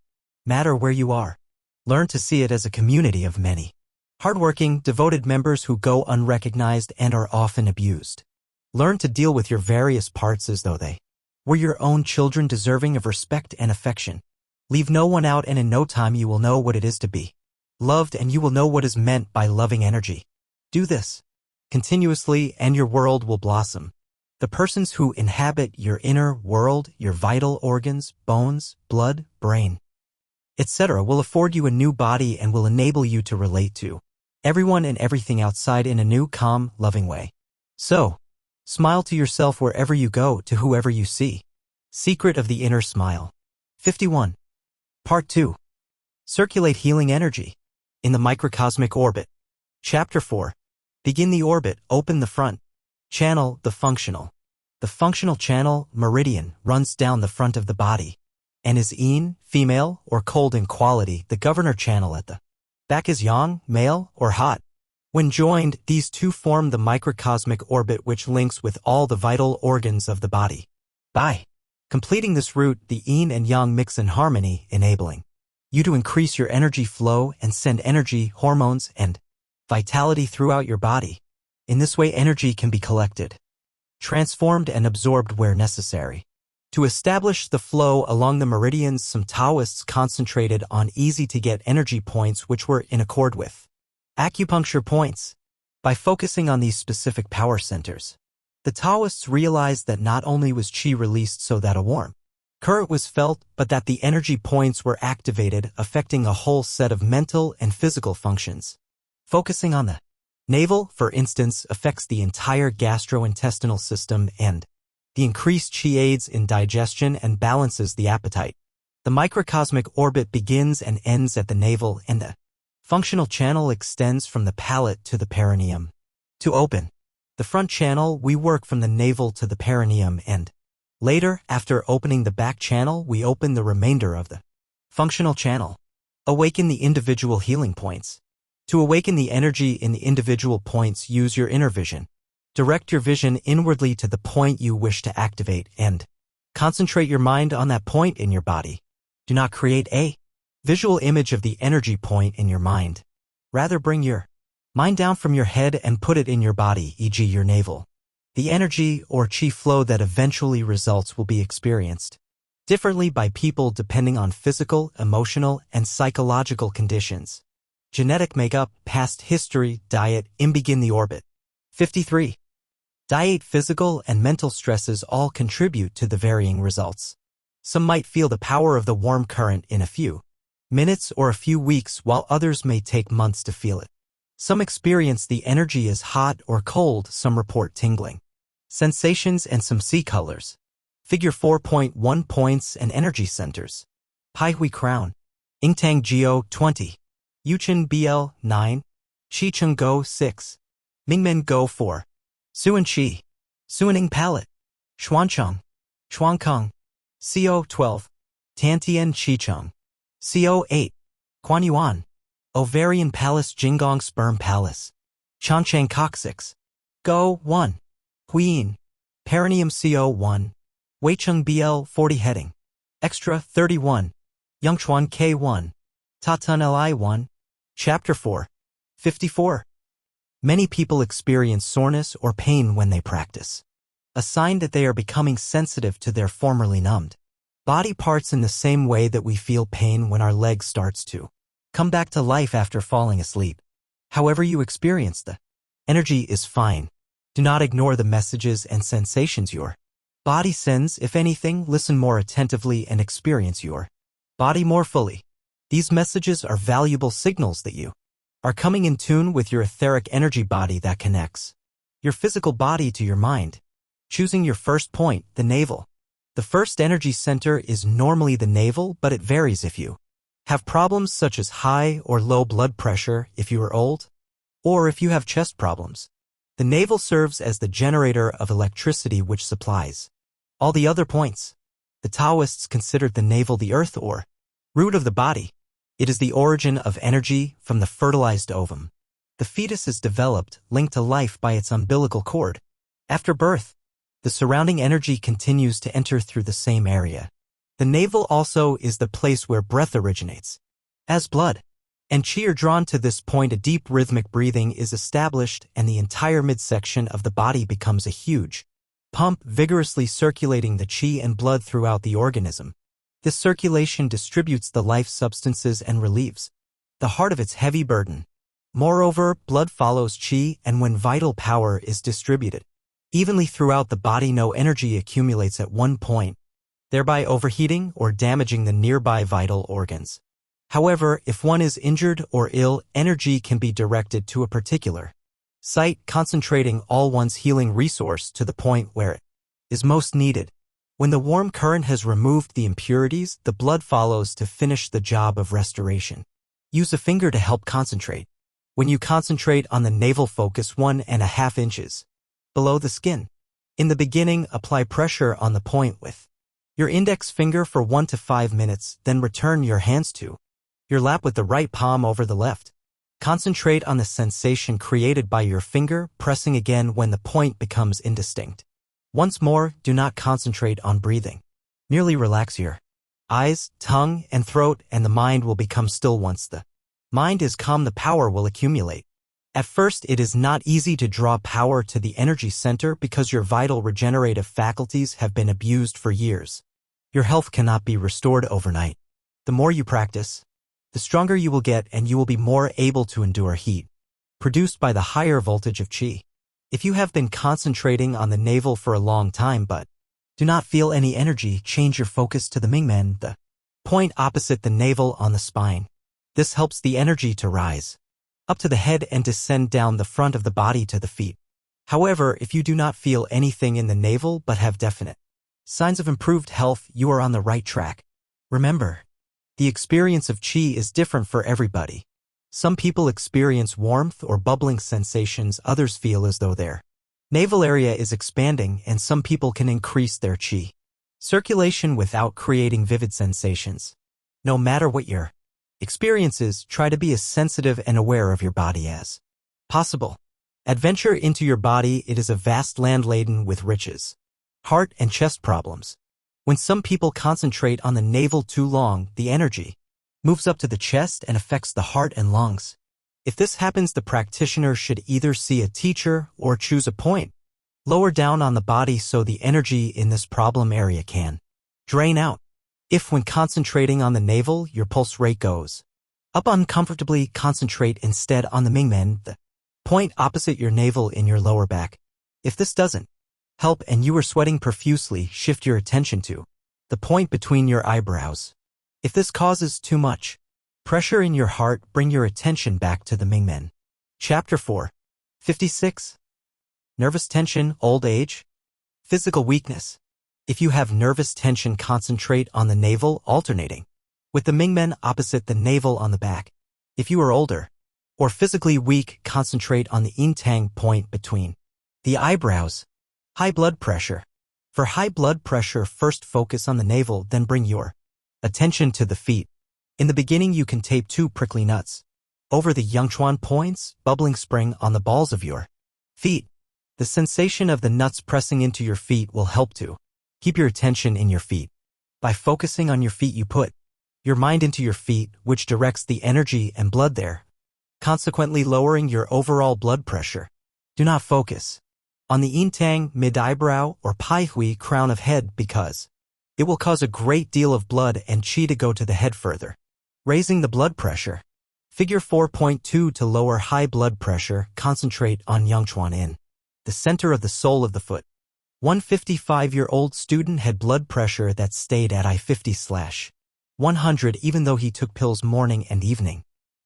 matter where you are. Learn to see it as a community of many hardworking, devoted members who go unrecognized and are often abused. Learn to deal with your various parts as though they were your own children, deserving of respect and affection. Leave no one out, and in no time you will know what it is to be loved, and you will know what is meant by loving energy. Do this continuously and your world will blossom. The persons who inhabit your inner world, your vital organs, bones, blood, brain, etc., will afford you a new body and will enable you to relate to everyone and everything outside in a new, calm, loving way. So, smile to yourself wherever you go, to whoever you see. Secret of the inner smile. 51. Part 2. Circulate healing energy in the microcosmic orbit. Chapter 4. Begin the orbit, open the front channel, the functional. The functional channel, meridian, runs down the front of the body and is yin, female, or cold in quality. The governor channel at the back is yang, male, or hot. When joined, these two form the microcosmic orbit which links with all the vital organs of the body. By completing this route, the yin and yang mix in harmony, enabling you to increase your energy flow and send energy, hormones, and vitality throughout your body. In this way, energy can be collected, transformed, and absorbed where necessary. To establish the flow along the meridians, some Taoists concentrated on easy-to-get energy points which were in accord with acupuncture points. By focusing on these specific power centers, the Taoists realized that not only was qi released so that a warm current was felt, but that the energy points were activated, affecting a whole set of mental and physical functions. Focusing on the navel, for instance, affects the entire gastrointestinal system, and the increased qi aids in digestion and balances the appetite. The microcosmic orbit begins and ends at the navel, and the functional channel extends from the palate to the perineum. To open the front channel, we work from the navel to the perineum, and later, after opening the back channel, we open the remainder of the functional channel. Awaken the individual healing points. To awaken the energy in the individual points, use your inner vision. Direct your vision inwardly to the point you wish to activate and concentrate your mind on that point in your body. Do not create a visual image of the energy point in your mind. Rather, bring your mind down from your head and put it in your body, e.g. your navel. The energy or qi flow that eventually results will be experienced differently by people depending on physical, emotional, and psychological conditions, genetic makeup, past history, diet, and begin the orbit. 53. Diet, physical, and mental stresses all contribute to the varying results. Some might feel the power of the warm current in a few minutes or a few weeks, while others may take months to feel it. Some experience the energy as hot or cold, some report tingling sensations, and some see colors. Figure 4.1 points and energy centers. Pai Hui Crown. Ingtang Geo 20. Yuchen BL 9. Chicheng Go 6. Mingmen Go 4. Suan Qi. Suaning Palette. Xuancheng. Xuankeng. CO 12. Tantian Chicheng. CO 8. Kuanyuan. Ovarian Palace Jingong Sperm Palace. Changcheng Coccyx. Go 1. Huiyin. Perineum CO 1. Weicheng BL 40 Heading. Extra 31. Yangchuan K 1. Tatun Li 1. Chapter 4. 54. Many people experience soreness or pain when they practice, a sign that they are becoming sensitive to their formerly numbed body parts in the same way that we feel pain when our leg starts to come back to life after falling asleep. However you experience the energy is fine. Do not ignore the messages and sensations your body sends. If anything, listen more attentively and experience your body more fully. These messages are valuable signals that you are coming in tune with your etheric energy body that connects your physical body to your mind. Choosing your first point, the navel. The first energy center is normally the navel, but it varies if you have problems such as high or low blood pressure, if you are old, or if you have chest problems. The navel serves as the generator of electricity which supplies all the other points. The Taoists considered the navel the earth or root of the body. It is the origin of energy from the fertilized ovum. The fetus is developed, linked to life by its umbilical cord. After birth, the surrounding energy continues to enter through the same area. The navel also is the place where breath originates. As blood and qi are drawn to this point, a deep rhythmic breathing is established and the entire midsection of the body becomes a huge pump, vigorously circulating the qi and blood throughout the organism. This circulation distributes the life substances and relieves the heart of its heavy burden. Moreover, blood follows qi, and when vital power is distributed evenly throughout the body, no energy accumulates at one point, thereby overheating or damaging the nearby vital organs. However, if one is injured or ill, energy can be directed to a particular site, concentrating all one's healing resource to the point where it is most needed. When the warm current has removed the impurities, the blood follows to finish the job of restoration. Use a finger to help concentrate When you concentrate on the navel, focus 1.5 inches below the skin. In the beginning, apply pressure on the point with your index finger for 1 to 5 minutes, then return your hands to your lap with the right palm over the left. Concentrate on the sensation created by your finger pressing again when the point becomes indistinct. Once more, do not concentrate on breathing. Merely relax your eyes, tongue, and throat, and the mind will become still. Once the mind is calm, the power will accumulate. At first, it is not easy to draw power to the energy center because your vital regenerative faculties have been abused for years. Your health cannot be restored overnight. The more you practice, the stronger you will get, and you will be more able to endure heat produced by the higher voltage of qi. If you have been concentrating on the navel for a long time but do not feel any energy, change your focus to the Mingmen, the point opposite the navel on the spine. This helps the energy to rise up to the head and descend down the front of the body to the feet. However, if you do not feel anything in the navel but have definite signs of improved health, you are on the right track. Remember, the experience of qi is different for everybody. Some people experience warmth or bubbling sensations, others feel as though their navel area is expanding, and some people can increase their qi circulation without creating vivid sensations. No matter what your experiences, try to be as sensitive and aware of your body as possible. Adventure into your body. It is a vast land laden with riches, heart and chest problems. When some people concentrate on the navel too long, the energy moves up to the chest and affects the heart and lungs. If this happens, the practitioner should either see a teacher or choose a point lower down on the body so the energy in this problem area can drain out. If when concentrating on the navel, your pulse rate goes up uncomfortably, concentrate instead on the Mingmen, the point opposite your navel in your lower back. If this doesn't help and you are sweating profusely, shift your attention to the point between your eyebrows. If this causes too much pressure in your heart, bring your attention back to the Mingmen. Chapter 4. 56. Nervous tension, old age, physical weakness. If you have nervous tension, concentrate on the navel, alternating with the Mingmen opposite the navel on the back. If you are older or physically weak, concentrate on the Intang point between the eyebrows. High blood pressure. For high blood pressure, first focus on the navel, then bring your attention to the feet. In the beginning, you can tape 2 prickly nuts over the Yangchuan points, bubbling spring on the balls of your feet. The sensation of the nuts pressing into your feet will help to keep your attention in your feet. By focusing on your feet, you put your mind into your feet, which directs the energy and blood there, consequently lowering your overall blood pressure. Do not focus on the Intang, mid-eyebrow, or Pai Hui, crown of head, because it will cause a great deal of blood and qi to go to the head further, raising the blood pressure. Figure 4.2 to lower high blood pressure, concentrate on Yangchuan in the center of the sole of the foot. 155-year-old student had blood pressure that stayed at I50/100 even though he took pills morning and evening.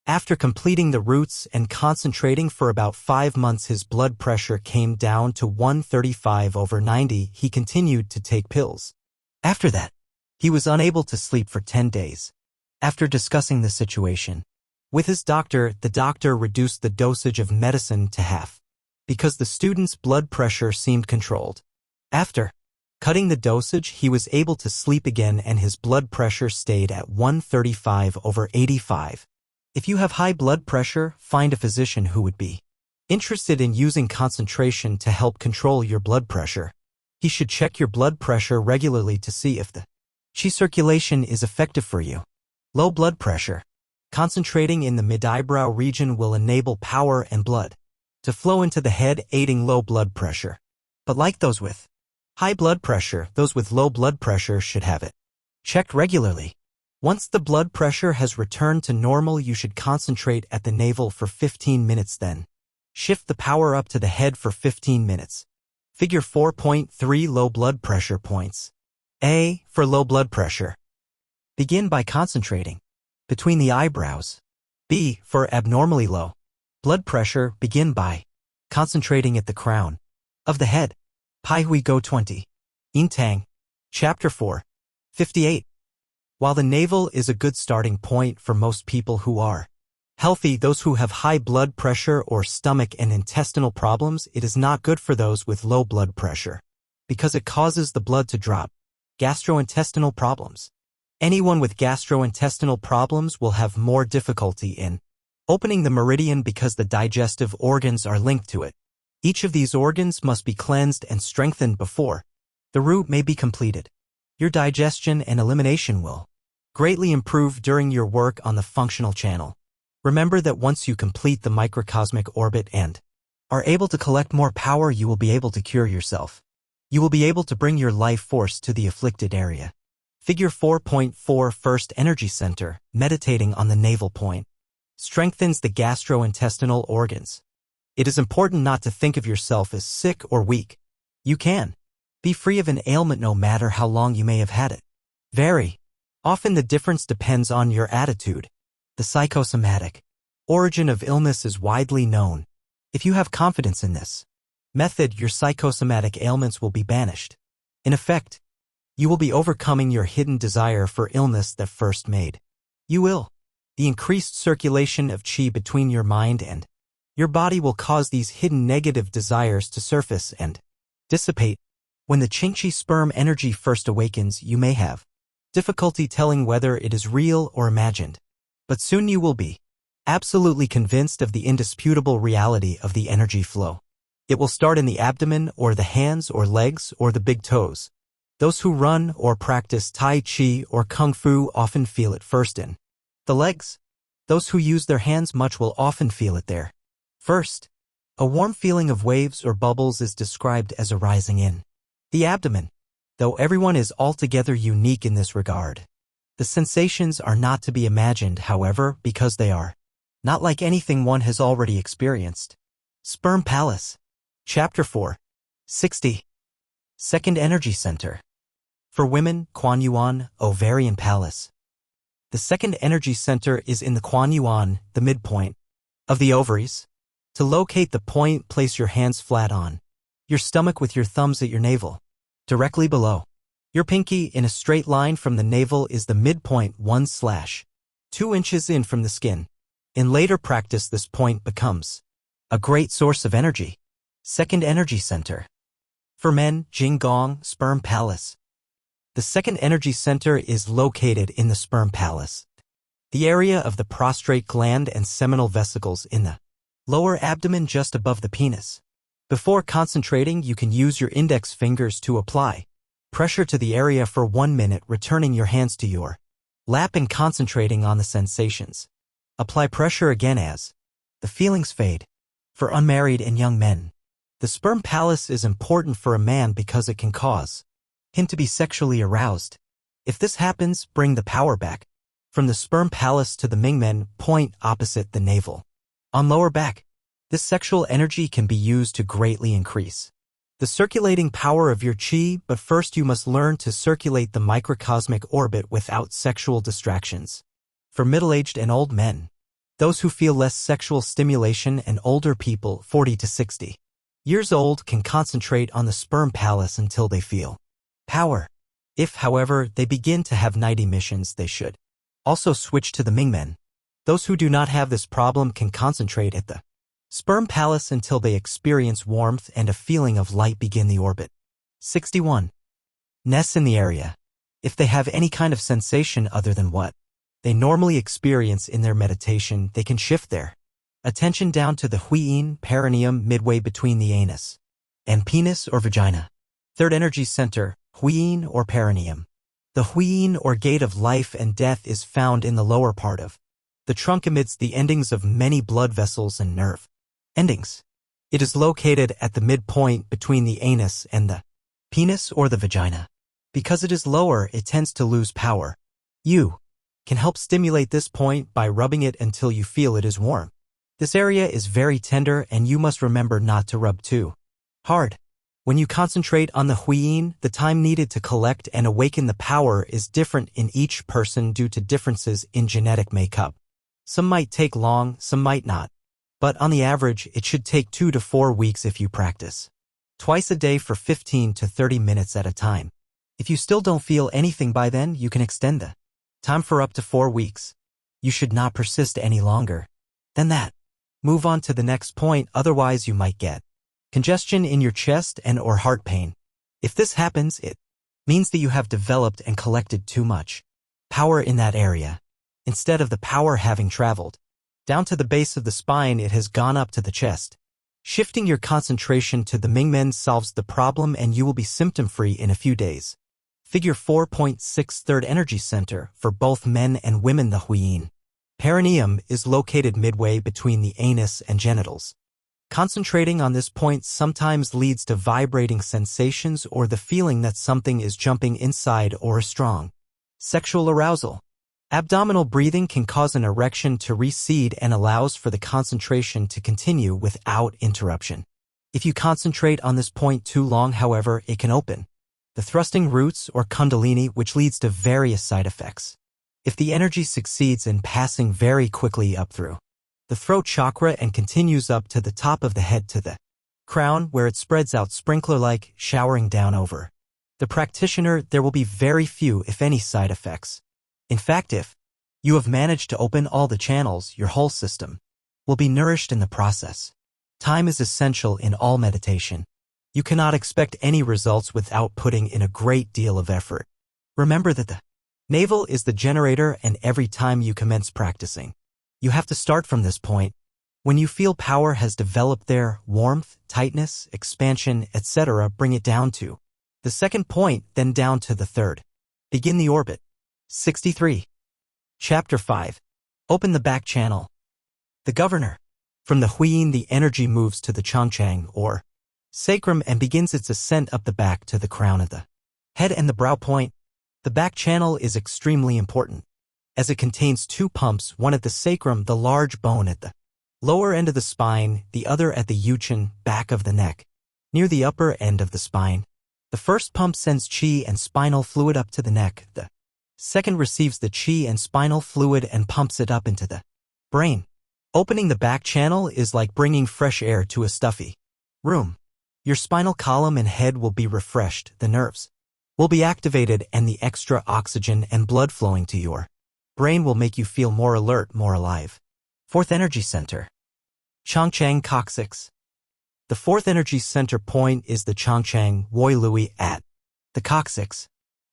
After completing the roots and concentrating for about 5 months, his blood pressure came down to 135/90. He continued to take pills. After that, he was unable to sleep for 10 days. After discussing the situation with his doctor, the doctor reduced the dosage of medicine to half because the student's blood pressure seemed controlled. After cutting the dosage, he was able to sleep again and his blood pressure stayed at 135/85. If you have high blood pressure, find a physician who would be interested in using concentration to help control your blood pressure. He should check your blood pressure regularly to see if the qi circulation is effective for you. Low blood pressure. Concentrating in the mid-eyebrow region will enable power and blood to flow into the head, aiding low blood pressure. But like those with high blood pressure, those with low blood pressure should have it checked regularly. Once the blood pressure has returned to normal, you should concentrate at the navel for 15 minutes, then shift the power up to the head for 15 minutes. Figure 4.3 Low blood pressure points. A. For low blood pressure, begin by concentrating between the eyebrows. B. For abnormally low blood pressure, begin by concentrating at the crown of the head. Pai Hui Go 20. Intang. Chapter 4. 58. While the navel is a good starting point for most people who are Healthy, those who have high blood pressure or stomach and intestinal problems, it is not good for those with low blood pressure, because it causes the blood to drop. Gastrointestinal problems. Anyone with gastrointestinal problems will have more difficulty in opening the meridian because the digestive organs are linked to it. Each of these organs must be cleansed and strengthened before the route may be completed. Your digestion and elimination will greatly improve during your work on the functional channel. Remember that once you complete the microcosmic orbit and are able to collect more power, you will be able to cure yourself. You will be able to bring your life force to the afflicted area. Figure 4.4 First Energy Center, meditating on the navel point, strengthens the gastrointestinal organs. It is important not to think of yourself as sick or weak. You can be free of an ailment no matter how long you may have had it. Very often the difference depends on your attitude. The psychosomatic origin of illness is widely known. If you have confidence in this method, your psychosomatic ailments will be banished. In effect, you will be overcoming your hidden desire for illness that first made you ill. The increased circulation of qi between your mind and your body will cause these hidden negative desires to surface and dissipate. When the qingqi sperm energy first awakens, you may have difficulty telling whether it is real or imagined. But soon you will be absolutely convinced of the indisputable reality of the energy flow. It will start in the abdomen or the hands or legs or the big toes. Those who run or practice Tai Chi or Kung Fu often feel it first in the legs. Those who use their hands much will often feel it there first. A warm feeling of waves or bubbles is described as arising in the abdomen, though everyone is altogether unique in this regard. The sensations are not to be imagined, however, because they are not like anything one has already experienced. Sperm Palace. Chapter 4. 60. Second Energy Center. For women, Kuan Yuan, Ovarian Palace. The second energy center is in the Kuan Yuan, the midpoint of the ovaries. To locate the point, place your hands flat on your stomach with your thumbs at your navel. Directly below your pinky, in a straight line from the navel, is the midpoint 1/2 inches in from the skin. In later practice, this point becomes a great source of energy. Second Energy Center. For men, Jinggong, Sperm Palace. The second energy center is located in the sperm palace, the area of the prostrate gland and seminal vesicles in the lower abdomen just above the penis. Before concentrating, you can use your index fingers to apply pressure to the area for 1 minute, returning your hands to your lap and concentrating on the sensations. Apply pressure again as the feelings fade. For unmarried and young men, the sperm palace is important for a man because it can cause him to be sexually aroused. If this happens, bring the power back from the sperm palace to the Mingmen point opposite the navel. On lower back, this sexual energy can be used to greatly increase the circulating power of your qi, but first you must learn to circulate the microcosmic orbit without sexual distractions. For middle-aged and old men, those who feel less sexual stimulation, and older people 40 to 60 years old can concentrate on the sperm palace until they feel power. If, however, they begin to have night emissions, they should also switch to the Mingmen. Those who do not have this problem can concentrate at the sperm palace until they experience warmth and a feeling of light begin the orbit. 61. Ness in the area. If they have any kind of sensation other than what they normally experience in their meditation, they can shift their attention down to the huiyin perineum midway between the anus and penis or vagina. Third energy center, huiyin or perineum. The huiyin or gate of life and death is found in the lower part of the trunk amidst the endings of many blood vessels and nerve endings. It is located at the midpoint between the anus and the penis or the vagina. Because it is lower, it tends to lose power. You can help stimulate this point by rubbing it until you feel it is warm. This area is very tender, and you must remember not to rub too hard. When you concentrate on the huiyin, the time needed to collect and awaken the power is different in each person due to differences in genetic makeup. Some might take long, some might not. But on the average, it should take 2 to 4 weeks if you practice twice a day for 15 to 30 minutes at a time. If you still don't feel anything by then, you can extend the time for up to 4 weeks. You should not persist any longer. Then that. Move on to the next point, otherwise you might get congestion in your chest and or heart pain. If this happens, it means that you have developed and collected too much power in that area. Instead of the power having traveled down to the base of the spine, it has gone up to the chest. Shifting your concentration to the Mingmen solves the problem and you will be symptom-free in a few days. Figure 4.6 Third Energy Center for both men and women. The Huiyin perineum is located midway between the anus and genitals. Concentrating on this point sometimes leads to vibrating sensations or the feeling that something is jumping inside or a strong sexual arousal. Abdominal breathing can cause an erection to recede and allows for the concentration to continue without interruption. If you concentrate on this point too long, however, it can open the thrusting roots or kundalini, which leads to various side effects. If the energy succeeds in passing very quickly up through the throat chakra and continues up to the top of the head to the crown, where it spreads out sprinkler-like, showering down over the practitioner, there will be very few, if any, side effects. In fact, if you have managed to open all the channels, your whole system will be nourished in the process. Time is essential in all meditation. You cannot expect any results without putting in a great deal of effort. Remember that the navel is the generator, and every time you commence practicing, you have to start from this point. When you feel power has developed there, warmth, tightness, expansion, etc., bring it down to the second point, then down to the third. Begin the orbit. 63. Chapter 5. Open the back channel. The governor. From the Huiyin, the energy moves to the Changchang, or sacrum, and begins its ascent up the back to the crown of the head and the brow point. The back channel is extremely important, as it contains two pumps, one at the sacrum, the large bone at the lower end of the spine, the other at the yuchin, back of the neck, near the upper end of the spine. The first pump sends qi and spinal fluid up to the neck. The second receives the qi and spinal fluid and pumps it up into the brain. Opening the back channel is like bringing fresh air to a stuffy room. Your spinal column and head will be refreshed, the nerves will be activated, and the extra oxygen and blood flowing to your brain will make you feel more alert, more alive. Fourth Energy Center. Changchang Coccyx. The fourth energy center point is the Changchang Woilui at the coccyx.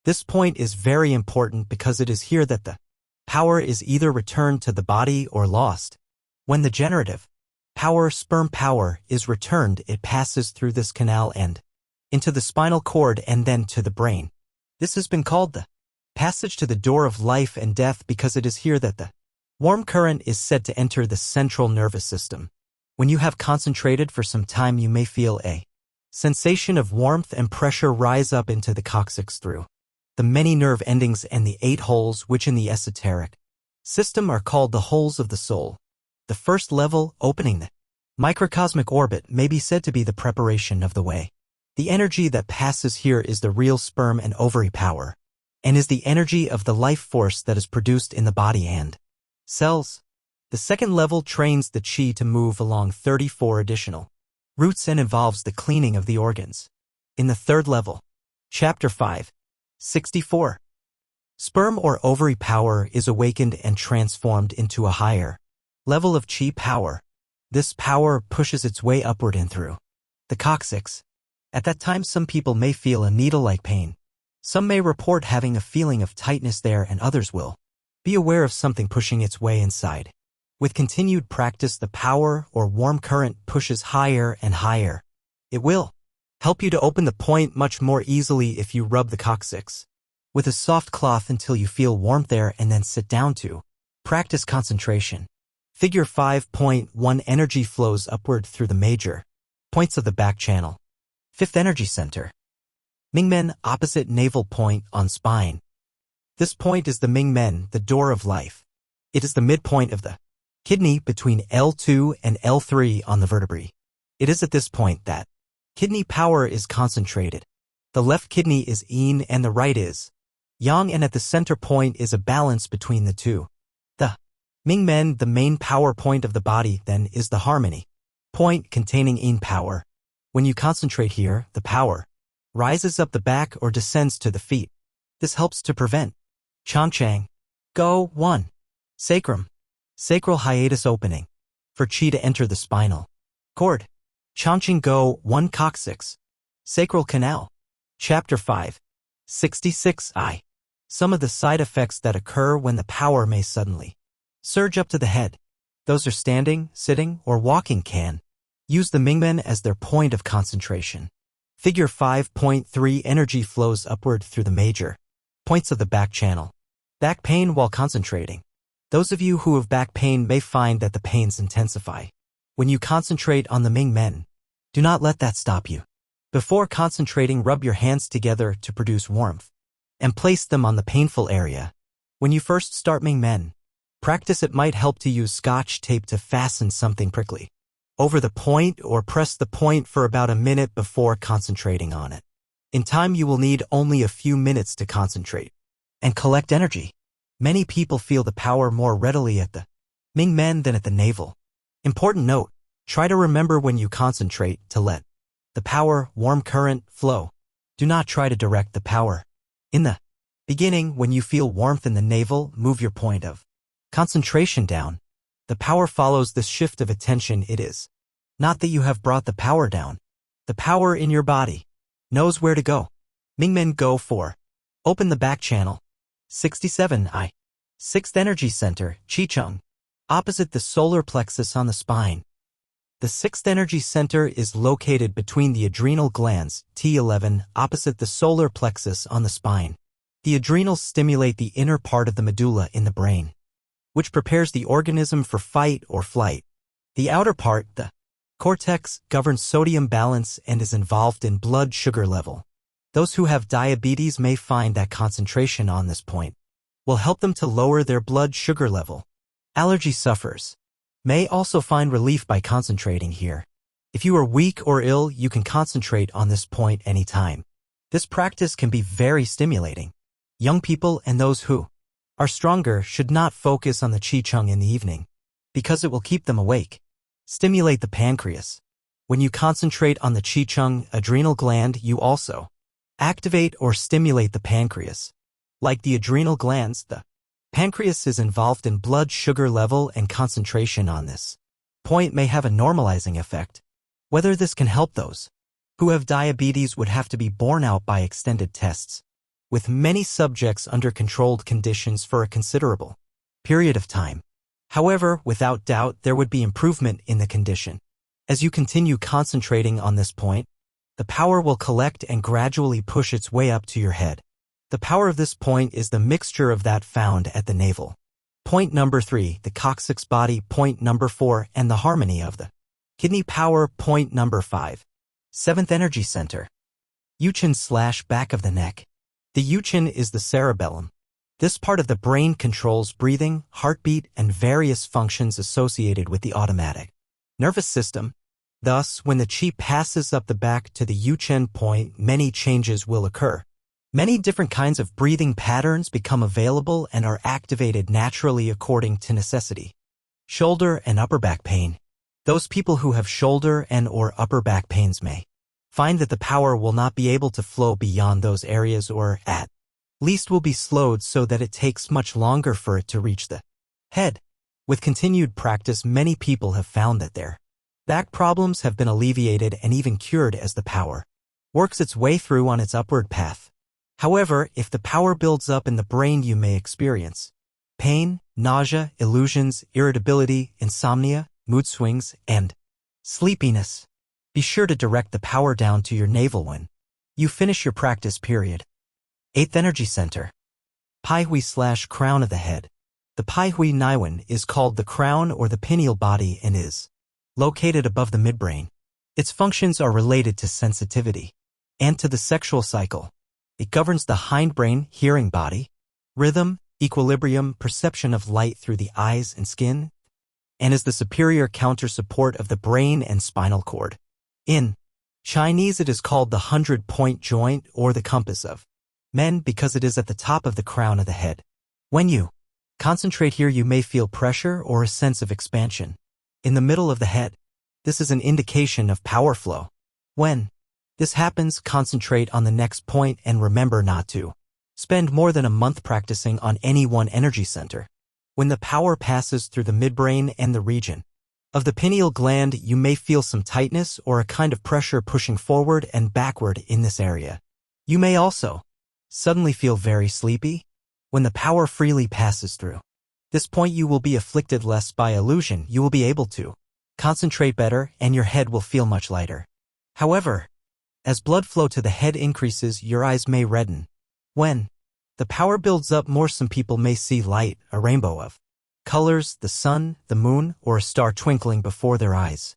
This point is very important because it is here that the power is either returned to the body or lost. When the generative power, sperm power, is returned, it passes through this canal and into the spinal cord and then to the brain. This has been called the passage to the door of life and death because it is here that the warm current is said to enter the central nervous system. When you have concentrated for some time, you may feel a sensation of warmth and pressure rise up into the coccyx through the many nerve endings and the 8 holes, which in the esoteric system are called the holes of the soul. The first level, opening the microcosmic orbit, may be said to be the preparation of the way. The energy that passes here is the real sperm and ovary power, and is the energy of the life force that is produced in the body and cells. The second level trains the qi to move along 34 additional routes and involves the cleaning of the organs. In the third level, Chapter 5. 64. Sperm or ovary power is awakened and transformed into a higher level of qi power. This power pushes its way upward and through the coccyx. At that time, some people may feel a needle-like pain. Some may report having a feeling of tightness there, and others will be aware of something pushing its way inside. With continued practice, the power or warm current pushes higher and higher. It will help you to open the point much more easily if you rub the coccyx with a soft cloth until you feel warmth there and then sit down to practice concentration. Figure 5.1 Energy flows upward through the major points of the back channel. Fifth Energy Center. Mingmen, opposite navel point on spine. This point is the Mingmen, the door of life. It is the midpoint of the kidney between L2 and L3 on the vertebrae. It is at this point that kidney power is concentrated. The left kidney is yin and the right is yang, and at the center point is a balance between the two. The Mingmen, the main power point of the body, then is the harmony point containing yin power. When you concentrate here, the power rises up the back or descends to the feet. This helps to prevent Changchang. Go 1. Sacrum. Sacral hiatus opening. for qi to enter the spinal cord. Changqing Go 1 Coccyx. Sacral Canal. Chapter 5. 66I. Some of the side effects that occur when the power may suddenly surge up to the head. Those are standing, sitting, or walking can use the Mingmen as their point of concentration. Figure 5.3 Energy flows upward through the major points of the back channel. Back pain while concentrating. Those of you who have back pain may find that the pains intensify when you concentrate on the Mingmen. Do not let that stop you. Before concentrating, rub your hands together to produce warmth and place them on the painful area. When you first start Mingmen practice, it might help to use Scotch tape to fasten something prickly over the point or press the point for about a minute before concentrating on it. In time, you will need only a few minutes to concentrate and collect energy. Many people feel the power more readily at the Mingmen than at the navel. Important note, try to remember when you concentrate to let the power, warm current, flow. Do not try to direct the power. In the beginning, when you feel warmth in the navel, move your point of concentration down. The power follows this shift of attention. It is not that you have brought the power down. The power in your body knows where to go. Mingmen Go 4. Open the back channel. 67I. Sixth energy center, Qicheng. Opposite the solar plexus on the spine. The sixth energy center is located between the adrenal glands, T11, opposite the solar plexus on the spine. The adrenals stimulate the inner part of the medulla in the brain, which prepares the organism for fight or flight. The outer part, the cortex, governs sodium balance and is involved in blood sugar level. Those who have diabetes may find that concentration on this point will help them to lower their blood sugar level. Allergy sufferers may also find relief by concentrating here. If you are weak or ill, you can concentrate on this point anytime. This practice can be very stimulating. Young people and those who are stronger should not focus on the Qicheng in the evening, because it will keep them awake. Stimulate the pancreas. When you concentrate on the Qicheng adrenal gland, you also activate or stimulate the pancreas. Like the adrenal glands, the pancreas is involved in blood sugar level, and concentration on this point may have a normalizing effect. Whether this can help those who have diabetes would have to be borne out by extended tests, with many subjects under controlled conditions for a considerable period of time. However, without doubt, there would be improvement in the condition. As you continue concentrating on this point, the power will collect and gradually push its way up to your head. The power of this point is the mixture of that found at the navel. Point number 3, the coccyx body. Point number 4, and the harmony of the kidney power. Point number 5. Seventh energy center. Yuchen/back of the neck. The yuchen is the cerebellum. This part of the brain controls breathing, heartbeat, and various functions associated with the automatic nervous system. Thus, when the qi passes up the back to the yuchen point, many changes will occur. Many different kinds of breathing patterns become available and are activated naturally according to necessity. Shoulder and upper back pain. Those people who have shoulder and/or upper back pains may find that the power will not be able to flow beyond those areas, or at least will be slowed so that it takes much longer for it to reach the head. With continued practice, many people have found that their back problems have been alleviated and even cured as the power works its way through on its upward path. However, if the power builds up in the brain, you may experience pain, nausea, illusions, irritability, insomnia, mood swings, and sleepiness. Be sure to direct the power down to your navel when you finish your practice period. Eighth energy center. Pai Hui/crown of the head. The Pai Hui Niwen is called the crown or the pineal body and is located above the midbrain. Its functions are related to sensitivity and to the sexual cycle. It governs the hindbrain, hearing body, rhythm, equilibrium, perception of light through the eyes and skin, and is the superior counter support of the brain and spinal cord. In Chinese, it is called the 100-point joint or the compass of men because it is at the top of the crown of the head. When you concentrate here, you may feel pressure or a sense of expansion in the middle of the head. This is an indication of power flow. When this happens, concentrate on the next point and remember not to spend more than a month practicing on any one energy center. When the power passes through the midbrain and the region Of the pineal gland, you may feel some tightness or a kind of pressure pushing forward and backward in this area. You may also suddenly feel very sleepy when the power freely passes through. This point you will be afflicted less by illusion. You will be able to concentrate better and your head will feel much lighter. However, as blood flow to the head increases, your eyes may redden. When the power builds up more, some people may see light, a rainbow of colors, the sun, the moon, or a star twinkling before their eyes.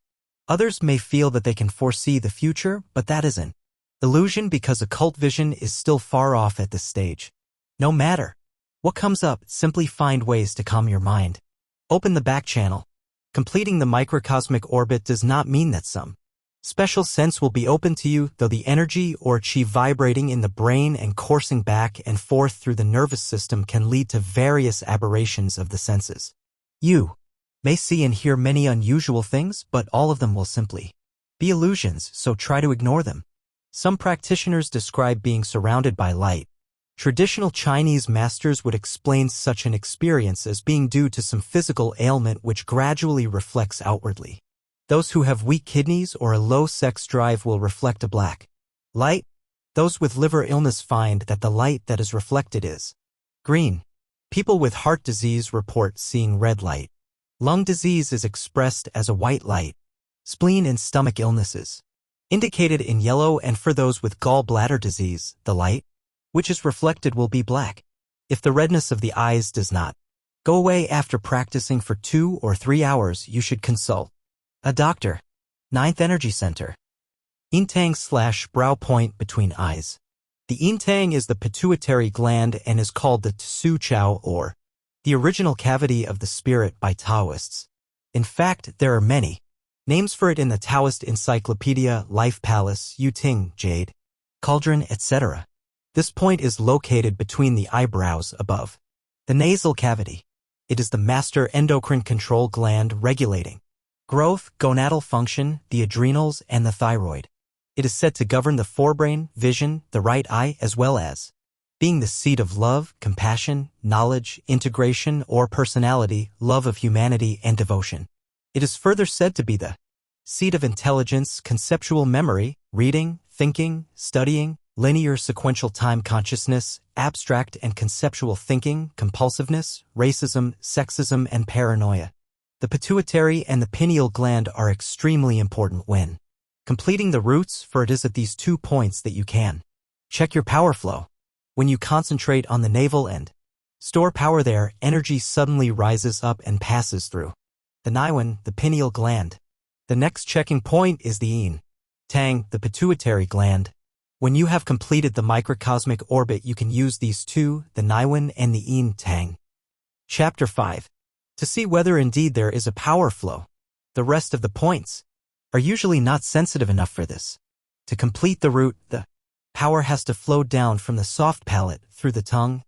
Others may feel that they can foresee the future, but that isn't illusion because occult vision is still far off at this stage. No matter what comes up, simply find ways to calm your mind. Open the back channel. Completing the microcosmic orbit does not mean that some special sense will be open to you, though the energy or chi vibrating in the brain and coursing back and forth through the nervous system can lead to various aberrations of the senses. You may see and hear many unusual things, but all of them will simply be illusions, so try to ignore them. Some practitioners describe being surrounded by light. Traditional Chinese masters would explain such an experience as being due to some physical ailment which gradually reflects outwardly. Those who have weak kidneys or a low sex drive will reflect a black light. Those with liver illness find that the light that is reflected is green. People with heart disease report seeing red light. Lung disease is expressed as a white light. Spleen and stomach illnesses indicated in yellow, and for those with gallbladder disease, the light which is reflected will be black. If the redness of the eyes does not go away after practicing for 2 or 3 hours, you should consult a doctor. 9th Energy Center. Intang/brow point between eyes. The intang is the pituitary gland and is called the Tsu Chao, or the original cavity of the spirit, by Taoists. In fact, there are many names for it in the Taoist Encyclopedia, Life Palace, Yuting, Jade, Cauldron, etc. This point is located between the eyebrows above the nasal cavity. It is the master endocrine control gland regulating growth, gonadal function, the adrenals, and the thyroid. It is said to govern the forebrain, vision, the right eye, as well as being the seat of love, compassion, knowledge, integration, or personality, love of humanity, and devotion. It is further said to be the seat of intelligence, conceptual memory, reading, thinking, studying, linear sequential time consciousness, abstract and conceptual thinking, compulsiveness, racism, sexism, and paranoia. The pituitary and the pineal gland are extremely important when completing the roots, for it is at these 2 points that you can check your power flow. When you concentrate on the navel and store power there, energy suddenly rises up and passes through the Niwen, the pineal gland. The next checking point is the Yin Tang, the pituitary gland. When you have completed the microcosmic orbit, you can use these 2, the Niwen and the Yin Tang. Chapter 5. To see whether indeed there is a power flow. The rest of the points are usually not sensitive enough for this. To complete the root, the power has to flow down from the soft palate, through the tongue,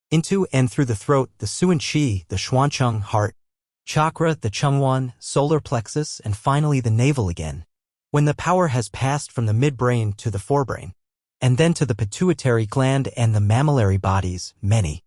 into and through the throat, the Suan Qi, the Xuancheng heart chakra, the Chengwan solar plexus, and finally the navel again. When the power has passed from the midbrain to the forebrain, and then to the pituitary gland and the mammillary bodies, many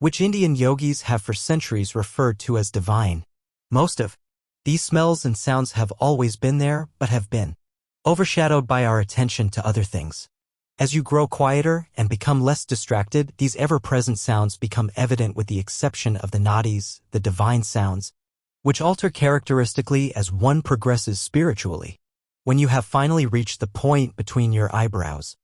which Indian yogis have for centuries referred to as divine. Most of these smells and sounds have always been there, but have been overshadowed by our attention to other things. As you grow quieter and become less distracted, these ever-present sounds become evident, with the exception of the nadis, the divine sounds, which alter characteristically as one progresses spiritually. When you have finally reached the point between your eyebrows,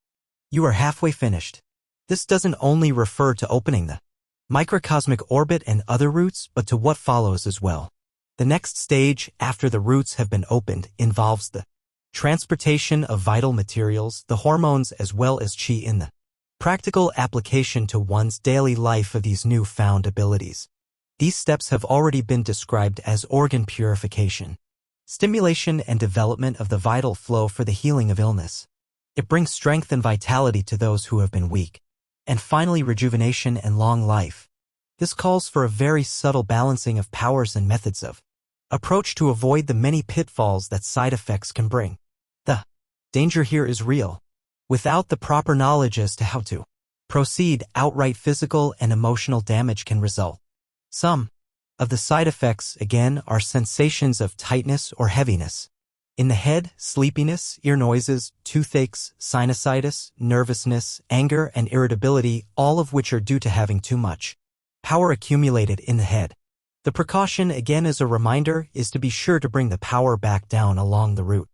you are halfway finished. This doesn't only refer to opening the microcosmic orbit and other roots, but to what follows as well. The next stage, after the roots have been opened, involves the transportation of vital materials, the hormones, as well as qi in the practical application to one's daily life of these new-found abilities. These steps have already been described as organ purification, stimulation and development of the vital flow for the healing of illness. It brings strength and vitality to those who have been weak. And finally, rejuvenation and long life. This calls for a very subtle balancing of powers and methods of approach to avoid the many pitfalls that side effects can bring. The danger here is real. Without the proper knowledge as to how to proceed, outright physical and emotional damage can result. Some Of the side effects, again, are sensations of tightness or heaviness. In the head, sleepiness, ear noises, toothaches, sinusitis, nervousness, anger, and irritability, all of which are due to having too much power accumulated in the head. The precaution, again as a reminder, is to be sure to bring the power back down along the route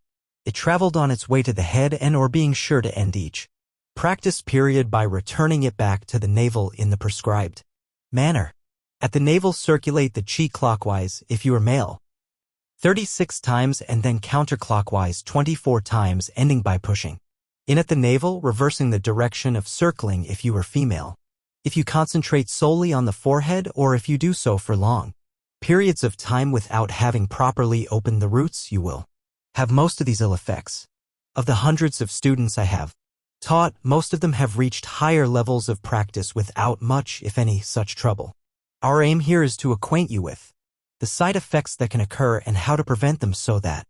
it traveled on its way to the head and or being sure to end each practice period by returning it back to the navel in the prescribed manner. At the navel, circulate the qi clockwise if you are male, 36 times, and then counterclockwise 24 times, ending by pushing in at the navel, reversing the direction of circling if you are female. If you concentrate solely on the forehead or if you do so for long periods of time without having properly opened the roots, you will have most of these ill effects. Of the hundreds of students I have taught, most of them have reached higher levels of practice without much, if any, such trouble. Our aim here is to acquaint you with the side effects that can occur and how to prevent them so that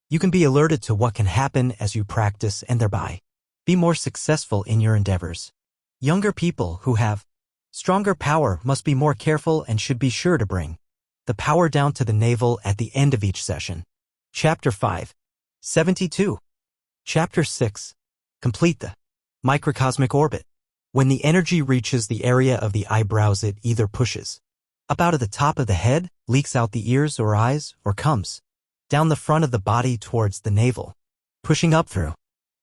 you can be alerted to what can happen as you practice and thereby be more successful in your endeavors. Younger people who have stronger power must be more careful and should be sure to bring the power down to the navel at the end of each session. Chapter 5. 72. Chapter 6. Complete the microcosmic orbit. When the energy reaches the area of the eyebrows, it either pushes up out of the top of the head, leaks out the ears or eyes, or comes down the front of the body towards the navel. Pushing up through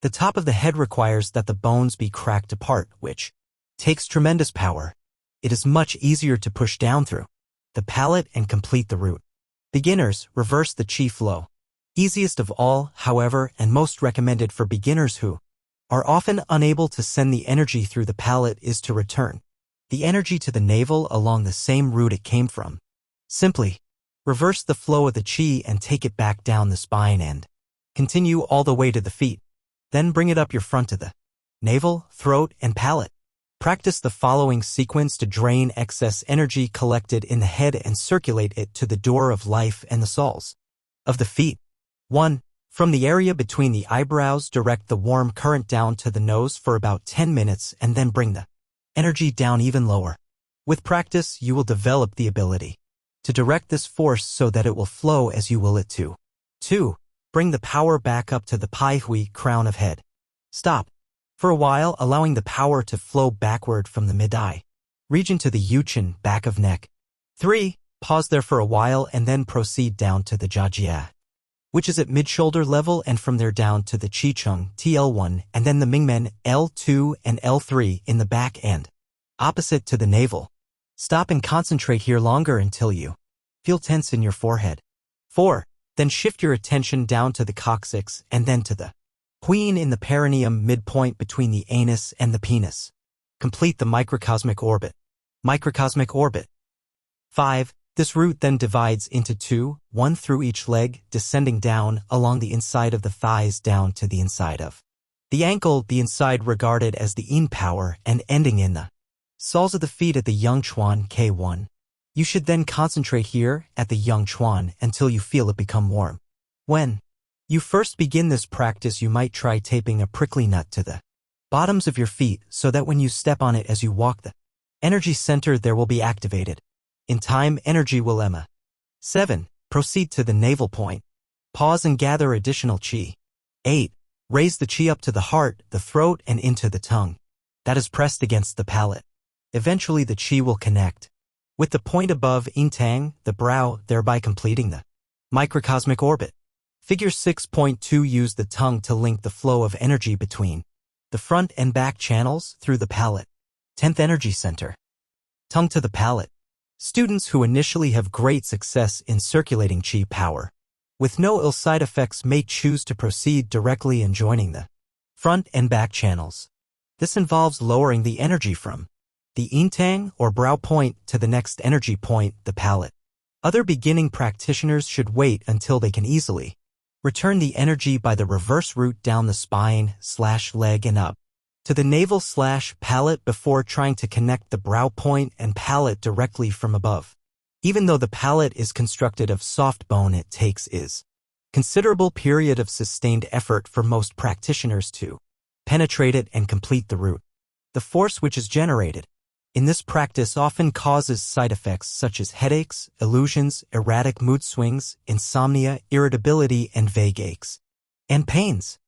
the top of the head requires that the bones be cracked apart, which takes tremendous power. It is much easier to push down through the palate and complete the route. Beginners, reverse the qi flow. Easiest of all, however, and most recommended for beginners who are often unable to send the energy through the palate, is to return the energy to the navel along the same route it came from. Simply reverse the flow of the qi and take it back down the spine and continue all the way to the feet. Then bring it up your front to the navel, throat, and palate. Practice the following sequence to drain excess energy collected in the head and circulate it to the door of life and the soles of the feet. 1. From the area between the eyebrows, direct the warm current down to the nose for about 10 minutes and then bring the energy down even lower. With practice, you will develop the ability to direct this force so that it will flow as you will it to. 2. Bring the power back up to the pai hui, crown of head. Stop for a while, allowing the power to flow backward from the mid-eye region to the yuchen, back of neck. 3. Pause there for a while and then proceed down to the jiajia, which is at mid-shoulder level, and from there down to the Qicheng, TL1, and then the Mingmen, L2 and L3 in the back end, opposite to the navel. Stop and concentrate here longer until you feel tense in your forehead. 4. Then shift your attention down to the coccyx and then to the queen in the perineum, midpoint between the anus and the penis. Complete the microcosmic orbit. Microcosmic orbit. 5. This route then divides into 2, 1 through each leg, descending down along the inside of the thighs down to the inside of the ankle, the inside regarded as the yin power, and ending in the soles of the feet at the Yang Chuan K1. You should then concentrate here at the Yang Chuan until you feel it become warm. When you first begin this practice, you might try taping a prickly nut to the bottoms of your feet so that when you step on it as you walk, the energy center there will be activated. In time, energy will emma. 7. Proceed to the navel point. Pause and gather additional qi. 8. Raise the qi up to the heart, the throat, and into the tongue. That is pressed against the palate. Eventually the qi will connect with the point above Yintang, the brow, thereby completing the microcosmic orbit. Figure 6.2. Use the tongue to link the flow of energy between the front and back channels through the palate. 10th energy center. Tongue to the palate. Students who initially have great success in circulating qi power with no ill side effects may choose to proceed directly in joining the front and back channels. This involves lowering the energy from the yintang or brow point to the next energy point, the palate. Other beginning practitioners should wait until they can easily return the energy by the reverse route down the spine/leg and up to the navel/palate before trying to connect the brow point and palate directly from above. Even though the palate is constructed of soft bone, it takes considerable period of sustained effort for most practitioners to penetrate it and complete the route. The force which is generated in this practice often causes side effects such as headaches, illusions, erratic mood swings, insomnia, irritability, and vague aches. And pains.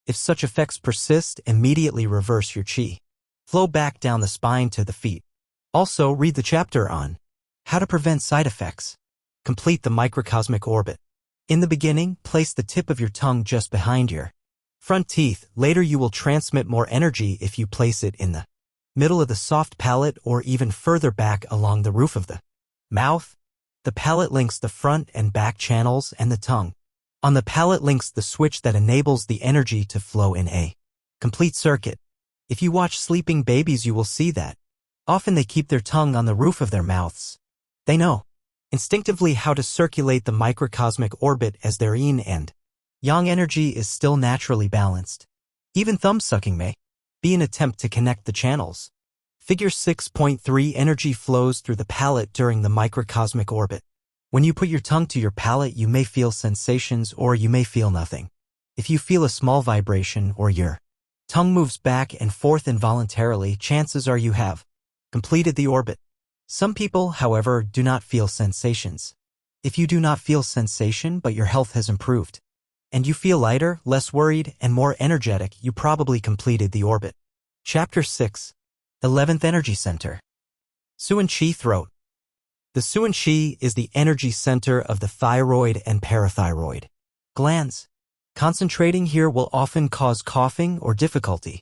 If such effects persist, immediately reverse your qi flow back down the spine to the feet. Also, read the chapter on how to prevent side effects. Complete the microcosmic orbit. In the beginning, place the tip of your tongue just behind your front teeth. Later you will transmit more energy if you place it in the middle of the soft palate or even further back along the roof of the mouth. The palate links the front and back channels, and the tongue on the palate links the switch that enables the energy to flow in a complete circuit. If you watch sleeping babies, you will see that often they keep their tongue on the roof of their mouths. They know instinctively how to circulate the microcosmic orbit as their yin and yang energy is still naturally balanced. Even thumb sucking may be an attempt to connect the channels. Figure 6.3 Energy flows through the palate during the microcosmic orbit. When you put your tongue to your palate, you may feel sensations or you may feel nothing. If you feel a small vibration or your tongue moves back and forth involuntarily, chances are you have completed the orbit. Some people, however, do not feel sensations. If you do not feel sensation but your health has improved, and you feel lighter, less worried, and more energetic, you probably completed the orbit. Chapter 6. 11th Energy Center. Suan Qi Throat. The Suan Qi is the energy center of the thyroid and parathyroid glands. Concentrating here will often cause coughing or difficulty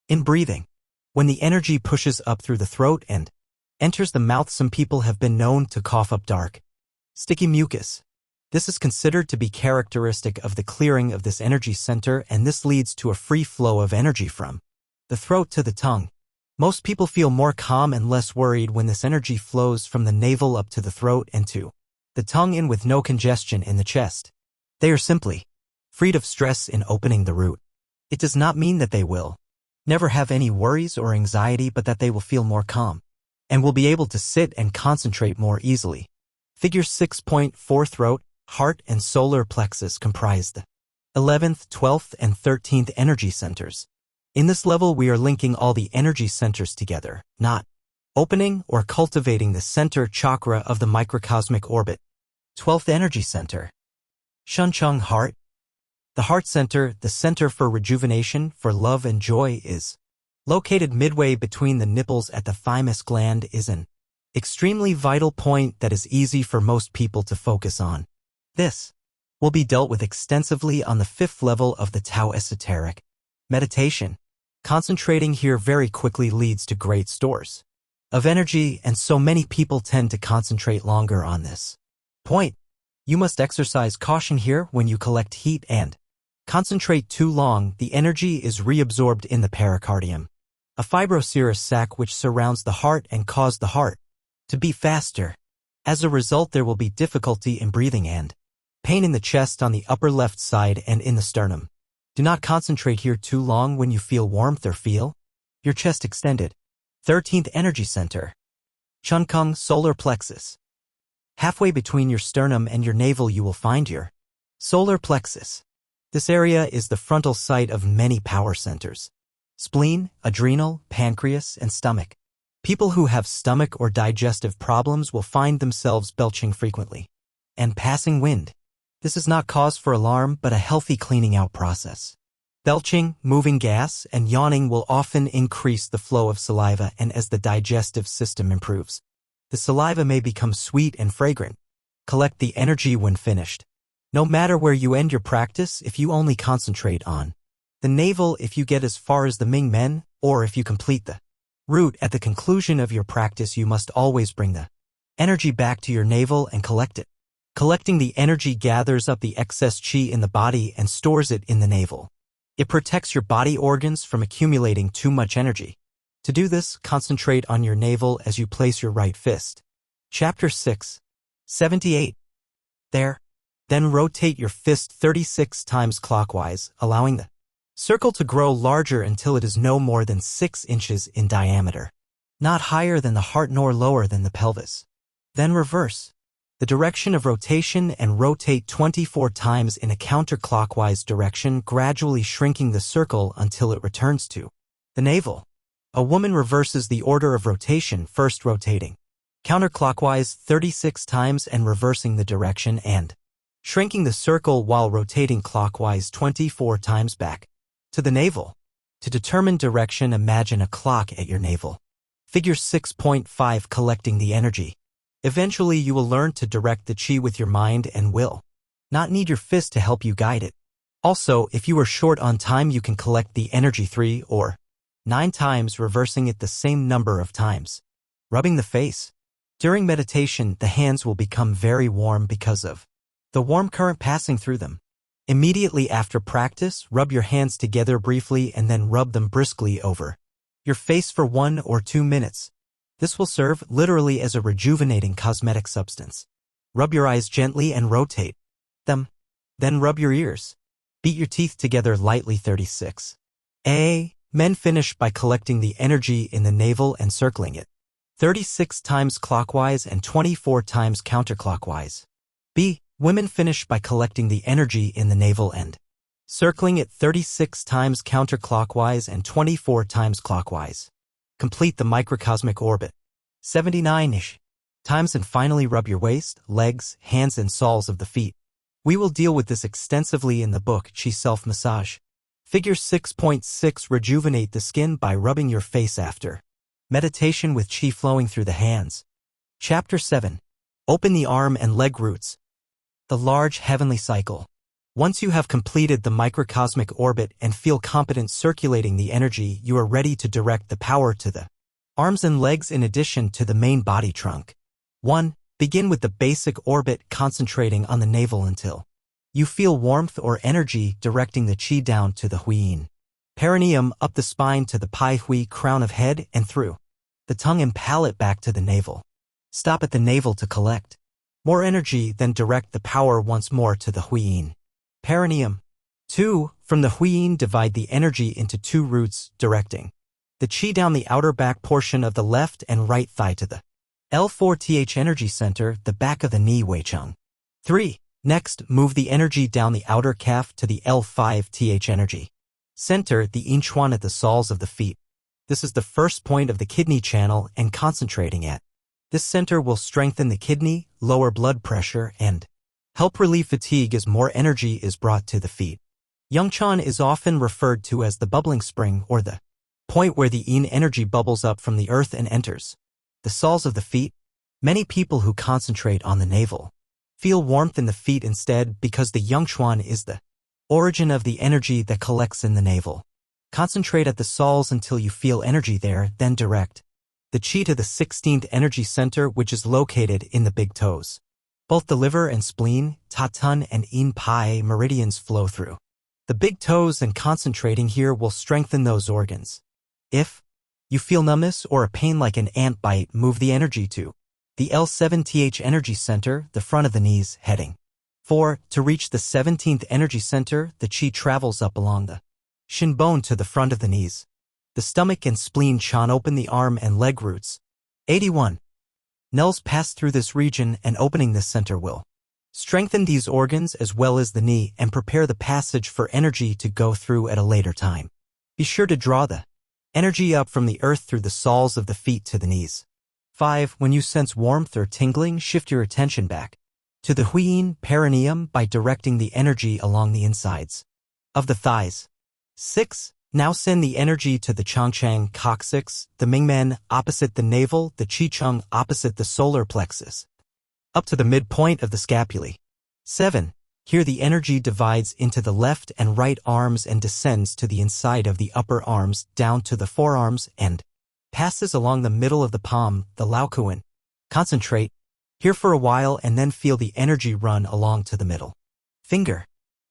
in breathing. When the energy pushes up through the throat and enters the mouth, some people have been known to cough up dark, sticky mucus. This is considered to be characteristic of the clearing of this energy center, and this leads to a free flow of energy from the throat to the tongue. Most people feel more calm and less worried when this energy flows from the navel up to the throat and to the tongue in with no congestion in the chest. They are simply freed of stress in opening the root. It does not mean that they will never have any worries or anxiety, but that they will feel more calm and will be able to sit and concentrate more easily. Figure 6.4 Throat, heart, and solar plexus comprise the 11th, 12th, and 13th energy centers. In this level, we are linking all the energy centers together, not opening or cultivating the center chakra of the microcosmic orbit. 12th Energy Center. Shuncheng Heart. The heart center, the center for rejuvenation, for love and joy, is located midway between the nipples at the thymus gland, is an extremely vital point that is easy for most people to focus on. This will be dealt with extensively on the 5th level of the Tao Esoteric meditation. Concentrating here very quickly leads to great stores of energy, and so many people tend to concentrate longer on this point. You must exercise caution here when you collect heat and concentrate too long. The energy is reabsorbed in the pericardium, a fibroserous sac which surrounds the heart and cause the heart to beat faster. As a result, there will be difficulty in breathing and pain in the chest on the upper left side and in the sternum. Do not concentrate here too long when you feel warmth or feel your chest extended. 13th Energy Center. Chunkung Solar Plexus. Halfway between your sternum and your navel you will find your solar plexus. This area is the frontal site of many power centers: spleen, adrenal, pancreas, and stomach. People who have stomach or digestive problems will find themselves belching frequently and passing wind. This is not cause for alarm, but a healthy cleaning out process. Belching, moving gas, and yawning will often increase the flow of saliva, and as the digestive system improves, the saliva may become sweet and fragrant. Collect the energy when finished. No matter where you end your practice, if you only concentrate on the navel, if you get as far as the Ming Men, or if you complete the root at the conclusion of your practice, you must always bring the energy back to your navel and collect it. Collecting the energy gathers up the excess qi in the body and stores it in the navel. It protects your body organs from accumulating too much energy. To do this, concentrate on your navel as you place your right fist. Chapter 6. 78. There. Then rotate your fist 36 times clockwise, allowing the circle to grow larger until it is no more than 6 inches in diameter, not higher than the heart nor lower than the pelvis. Then reverse the direction of rotation and rotate 24 times in a counterclockwise direction, gradually shrinking the circle until it returns to the navel. A woman reverses the order of rotation, first rotating counterclockwise 36 times and reversing the direction and shrinking the circle while rotating clockwise 24 times back to the navel. To determine direction, imagine a clock at your navel. Figure 6.5 collecting the energy. Eventually you will learn to direct the chi with your mind and will not need your fist to help you guide it. Also, if you are short on time, you can collect the energy 3 or 9 times, reversing it the same number of times. Rubbing the face. During meditation, the hands will become very warm because of the warm current passing through them. Immediately after practice, rub your hands together briefly and then rub them briskly over your face for 1 or 2 minutes. This will serve literally as a rejuvenating cosmetic substance. Rub your eyes gently and rotate them. Then rub your ears. Beat your teeth together lightly 36. Men finish by collecting the energy in the navel and circling it 36 times clockwise and 24 times counterclockwise. Women finish by collecting the energy in the navel and circling it 36 times counterclockwise and 24 times clockwise. Complete the microcosmic orbit 79-ish times and finally rub your waist, legs, hands and soles of the feet. We will deal with this extensively in the book Chi Self-Massage. Figure 6.6 Rejuvenate the skin by rubbing your face after meditation with chi flowing through the hands. Chapter 7. Open the arm and leg roots. The large heavenly cycle. Once you have completed the microcosmic orbit and feel competent circulating the energy, you are ready to direct the power to the arms and legs in addition to the main body trunk. 1. Begin with the basic orbit, concentrating on the navel until you feel warmth or energy directing the chi down to the huiyin perineum, up the spine to the pai hui crown of head and through the tongue and palate back to the navel. Stop at the navel to collect more energy, then direct the power once more to the huiyin perineum. 2. From the huiyin, divide the energy into 2 roots, directing the chi down the outer back portion of the left and right thigh to the L4th energy center, the back of the knee Wei Cheng. 3. Next, move the energy down the outer calf to the L5th energy center, the Yin Chuan at the soles of the feet. This is the first point of the kidney channel, and concentrating at this center will strengthen the kidney, lower blood pressure, and help relieve fatigue as more energy is brought to the feet. Yangchuan is often referred to as the bubbling spring, or the point where the Yin energy bubbles up from the earth and enters the soles of the feet. Many people who concentrate on the navel feel warmth in the feet instead, because the Yangchuan is the origin of the energy that collects in the navel. Concentrate at the soles until you feel energy there, then direct the chi to the 16th energy center, which is located in the big toes. Both the liver and spleen, Ta Tun and Yin Pai meridians flow through the big toes, and concentrating here will strengthen those organs. If you feel numbness or a pain like an ant bite, move the energy to the L7th energy center, the front of the knees, heading 4. To reach the 17th energy center, the chi travels up along the shin bone to the front of the knees. The stomach and spleen chan open the arm and leg roots. 81. Nels pass through this region, and opening this center will strengthen these organs as well as the knee and prepare the passage for energy to go through at a later time. Be sure to draw the energy up from the earth through the soles of the feet to the knees. 5. When you sense warmth or tingling, shift your attention back to the huiyin perineum by directing the energy along the insides of the thighs. 6. Now send the energy to the Changchang coccyx, the Mingmen opposite the navel, the Qicheng opposite the solar plexus, up to the midpoint of the scapulae. 7. Here the energy divides into the left and right arms and descends to the inside of the upper arms down to the forearms and passes along the middle of the palm, the Laokuan. Concentrate here for a while and then feel the energy run along to the middle finger.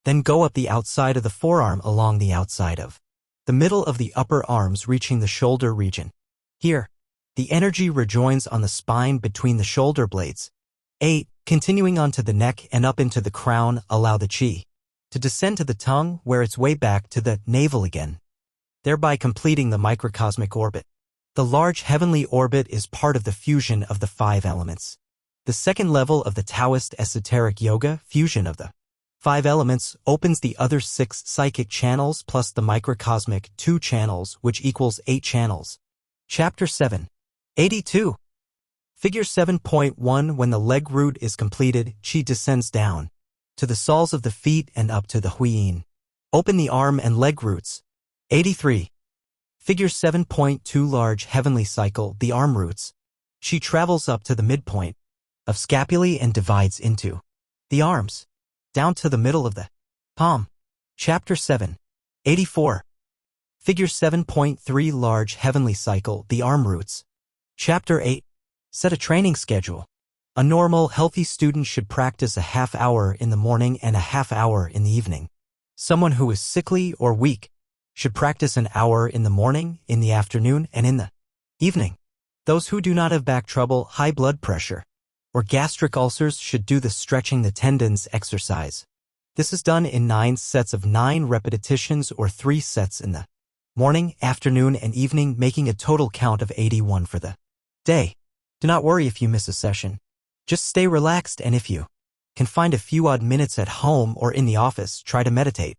Then go up the outside of the forearm along the outside of the middle of the upper arms, reaching the shoulder region. Here, the energy rejoins on the spine between the shoulder blades. 8. Continuing onto the neck and up into the crown, allow the chi to descend to the tongue, where its way back to the navel again, thereby completing the microcosmic orbit. The large heavenly orbit is part of the fusion of the 5 elements. The second level of the Taoist esoteric yoga, fusion of the 5 elements, opens the other 6 psychic channels plus the microcosmic 2 channels, which equals 8 channels. Chapter 7. 82. Figure 7.1. When the leg root is completed, Qi descends down to the soles of the feet and up to the huiyin. Open the arm and leg roots. 83. Figure 7.2. Large heavenly cycle, the arm roots. Qi travels up to the midpoint of scapulae and divides into the arms, down to the middle of the palm. Chapter 7. 84. Figure 7.3. Large heavenly cycle, the arm roots. Chapter 8. Set a training schedule. A normal, healthy student should practice a half hour in the morning and a half hour in the evening. Someone who is sickly or weak should practice an hour in the morning, in the afternoon, and in the evening. Those who do not have back trouble, high blood pressure, or gastric ulcers should do the stretching the tendons exercise. This is done in 9 sets of 9 repetitions or 3 sets in the morning, afternoon, and evening, making a total count of 81 for the day. Do not worry if you miss a session. Just stay relaxed, and if you can find a few odd minutes at home or in the office, try to meditate.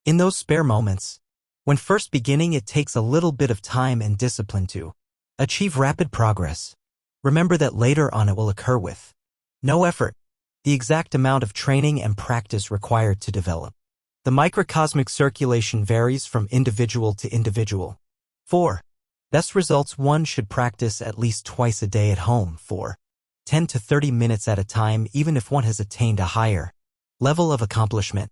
In those spare moments, when first beginning, it takes a little bit of time and discipline to achieve rapid progress. Remember that later on it will occur with no effort. The exact amount of training and practice required to develop the microcosmic circulation varies from individual to individual. 4. Best results: 1 should practice at least twice a day at home for 10 to 30 minutes at a time, even if one has attained a higher level of accomplishment.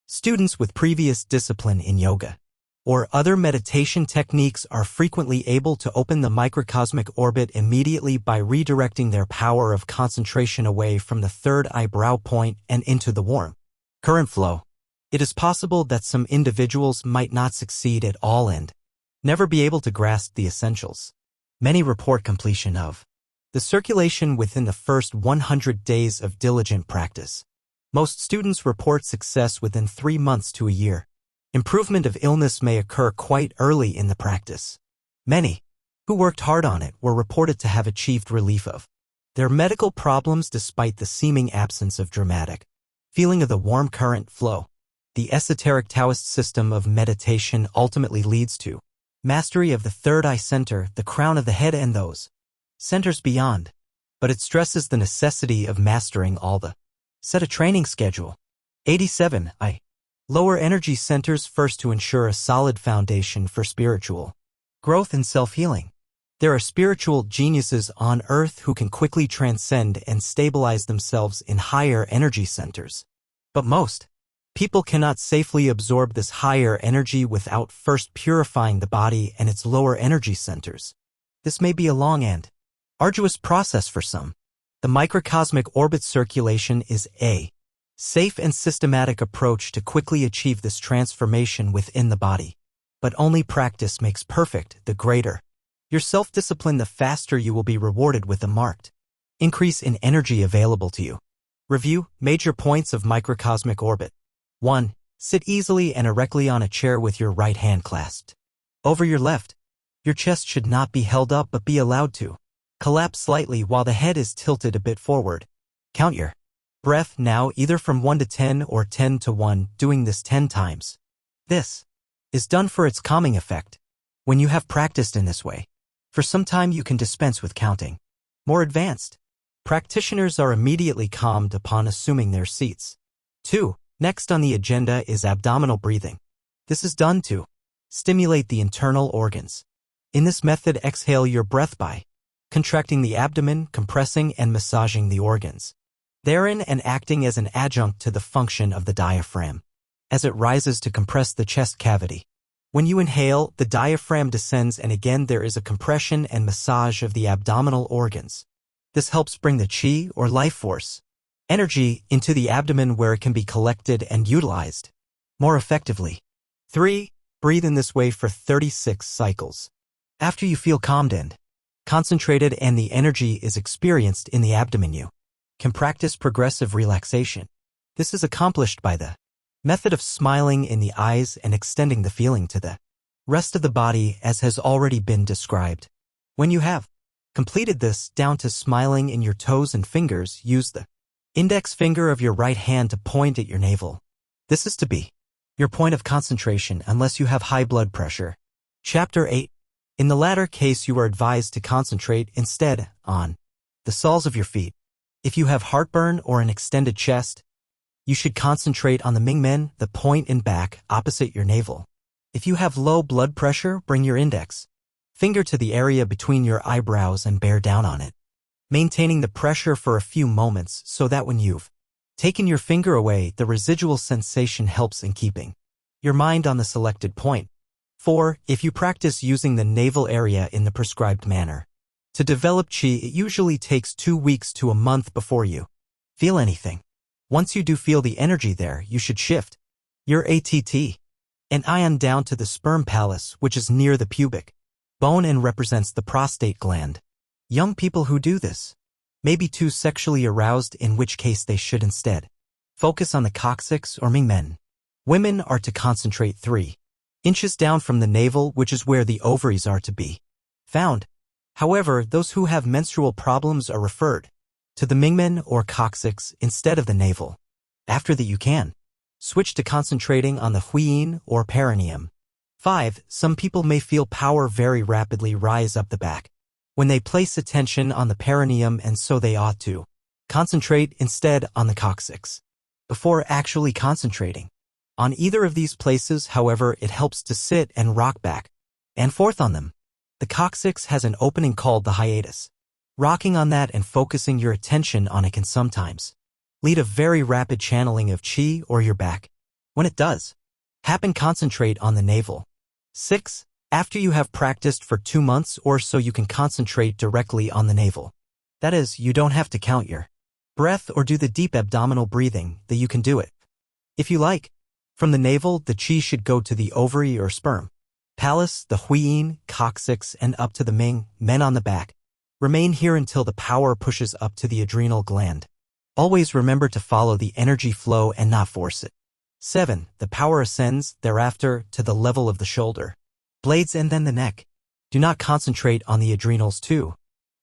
Students with previous discipline in yoga or other meditation techniques are frequently able to open the microcosmic orbit immediately by redirecting their power of concentration away from the third eyebrow point and into the warm current flow. It is possible that some individuals might not succeed at all and never be able to grasp the essentials. Many report completion of the circulation within the first 100 days of diligent practice. Most students report success within 3 months to a year. Improvement of illness may occur quite early in the practice. Many who worked hard on it were reported to have achieved relief of their medical problems despite the seeming absence of dramatic feeling of the warm current flow. The esoteric Taoist system of meditation ultimately leads to mastery of the third eye center, the crown of the head, and those centers beyond. But it stresses the necessity of mastering all the set a training schedule. 87. Lower energy centers first to ensure a solid foundation for spiritual growth and self-healing. There are spiritual geniuses on earth who can quickly transcend and stabilize themselves in higher energy centers. But most people cannot safely absorb this higher energy without first purifying the body and its lower energy centers. This may be a long and arduous process for some. The microcosmic orbit circulation is a safe and systematic approach to quickly achieve this transformation within the body. But only practice makes perfect. The greater your self-discipline, the faster you will be rewarded with a marked increase in energy available to you. Review major points of microcosmic orbit. 1. Sit easily and erectly on a chair with your right hand clasped over your left. Your chest should not be held up but be allowed to collapse slightly while the head is tilted a bit forward. Count your breath now, either from 1 to 10 or 10 to 1, doing this 10 times. This is done for its calming effect. When you have practiced in this way for some time, you can dispense with counting. More advanced practitioners are immediately calmed upon assuming their seats. 2. Next on the agenda is abdominal breathing. This is done to stimulate the internal organs. In this method, exhale your breath by contracting the abdomen, compressing and massaging the organs therein, and acting as an adjunct to the function of the diaphragm as it rises to compress the chest cavity. When you inhale, the diaphragm descends, and again there is a compression and massage of the abdominal organs. This helps bring the qi, or life force, energy, into the abdomen where it can be collected and utilized more effectively. 3. Breathe in this way for 36 cycles. After you feel calmed and concentrated and the energy is experienced in the abdomen, you can practice progressive relaxation. This is accomplished by the method of smiling in the eyes and extending the feeling to the rest of the body, as has already been described. When you have completed this, down to smiling in your toes and fingers, use the index finger of your right hand to point at your navel. This is to be your point of concentration unless you have high blood pressure. Chapter 8. In the latter case, you are advised to concentrate instead on the soles of your feet. If you have heartburn or an extended chest, you should concentrate on the Mingmen, the point and back opposite your navel. If you have low blood pressure, bring your index finger to the area between your eyebrows and bear down on it, maintaining the pressure for a few moments so that when you've taken your finger away, the residual sensation helps in keeping your mind on the selected point. 4. If you practice using the navel area in the prescribed manner, to develop qi, it usually takes 2 weeks to a month before you feel anything. Once you do feel the energy there, you should shift your ATT and ion down to the sperm palace, which is near the pubic bone and represents the prostate gland. Young people who do this may be too sexually aroused, in which case they should instead focus on the coccyx or Mingmen. Women are to concentrate 3 inches down from the navel, which is where the ovaries are to be found. However, those who have menstrual problems are referred to the Mingmen or coccyx instead of the navel. After that, you can switch to concentrating on the huiyin or perineum. 5. Some people may feel power very rapidly rise up the back when they place attention on the perineum, and so they ought to concentrate instead on the coccyx before actually concentrating on either of these places. However, it helps to sit and rock back and forth on them. The coccyx has an opening called the hiatus. Rocking on that and focusing your attention on it can sometimes lead a very rapid channeling of qi or your back. When it does happen, concentrate on the navel. 6. After you have practiced for 2 months or so, you can concentrate directly on the navel. That is, you don't have to count your breath or do the deep abdominal breathing, that you can do it if you like. From the navel, the qi should go to the ovary or sperm palace, the huiyin, coccyx, and up to the men on the back. Remain here until the power pushes up to the adrenal gland. Always remember to follow the energy flow and not force it. 7. The power ascends thereafter to the level of the shoulder blades and then the neck. Do not concentrate on the adrenals too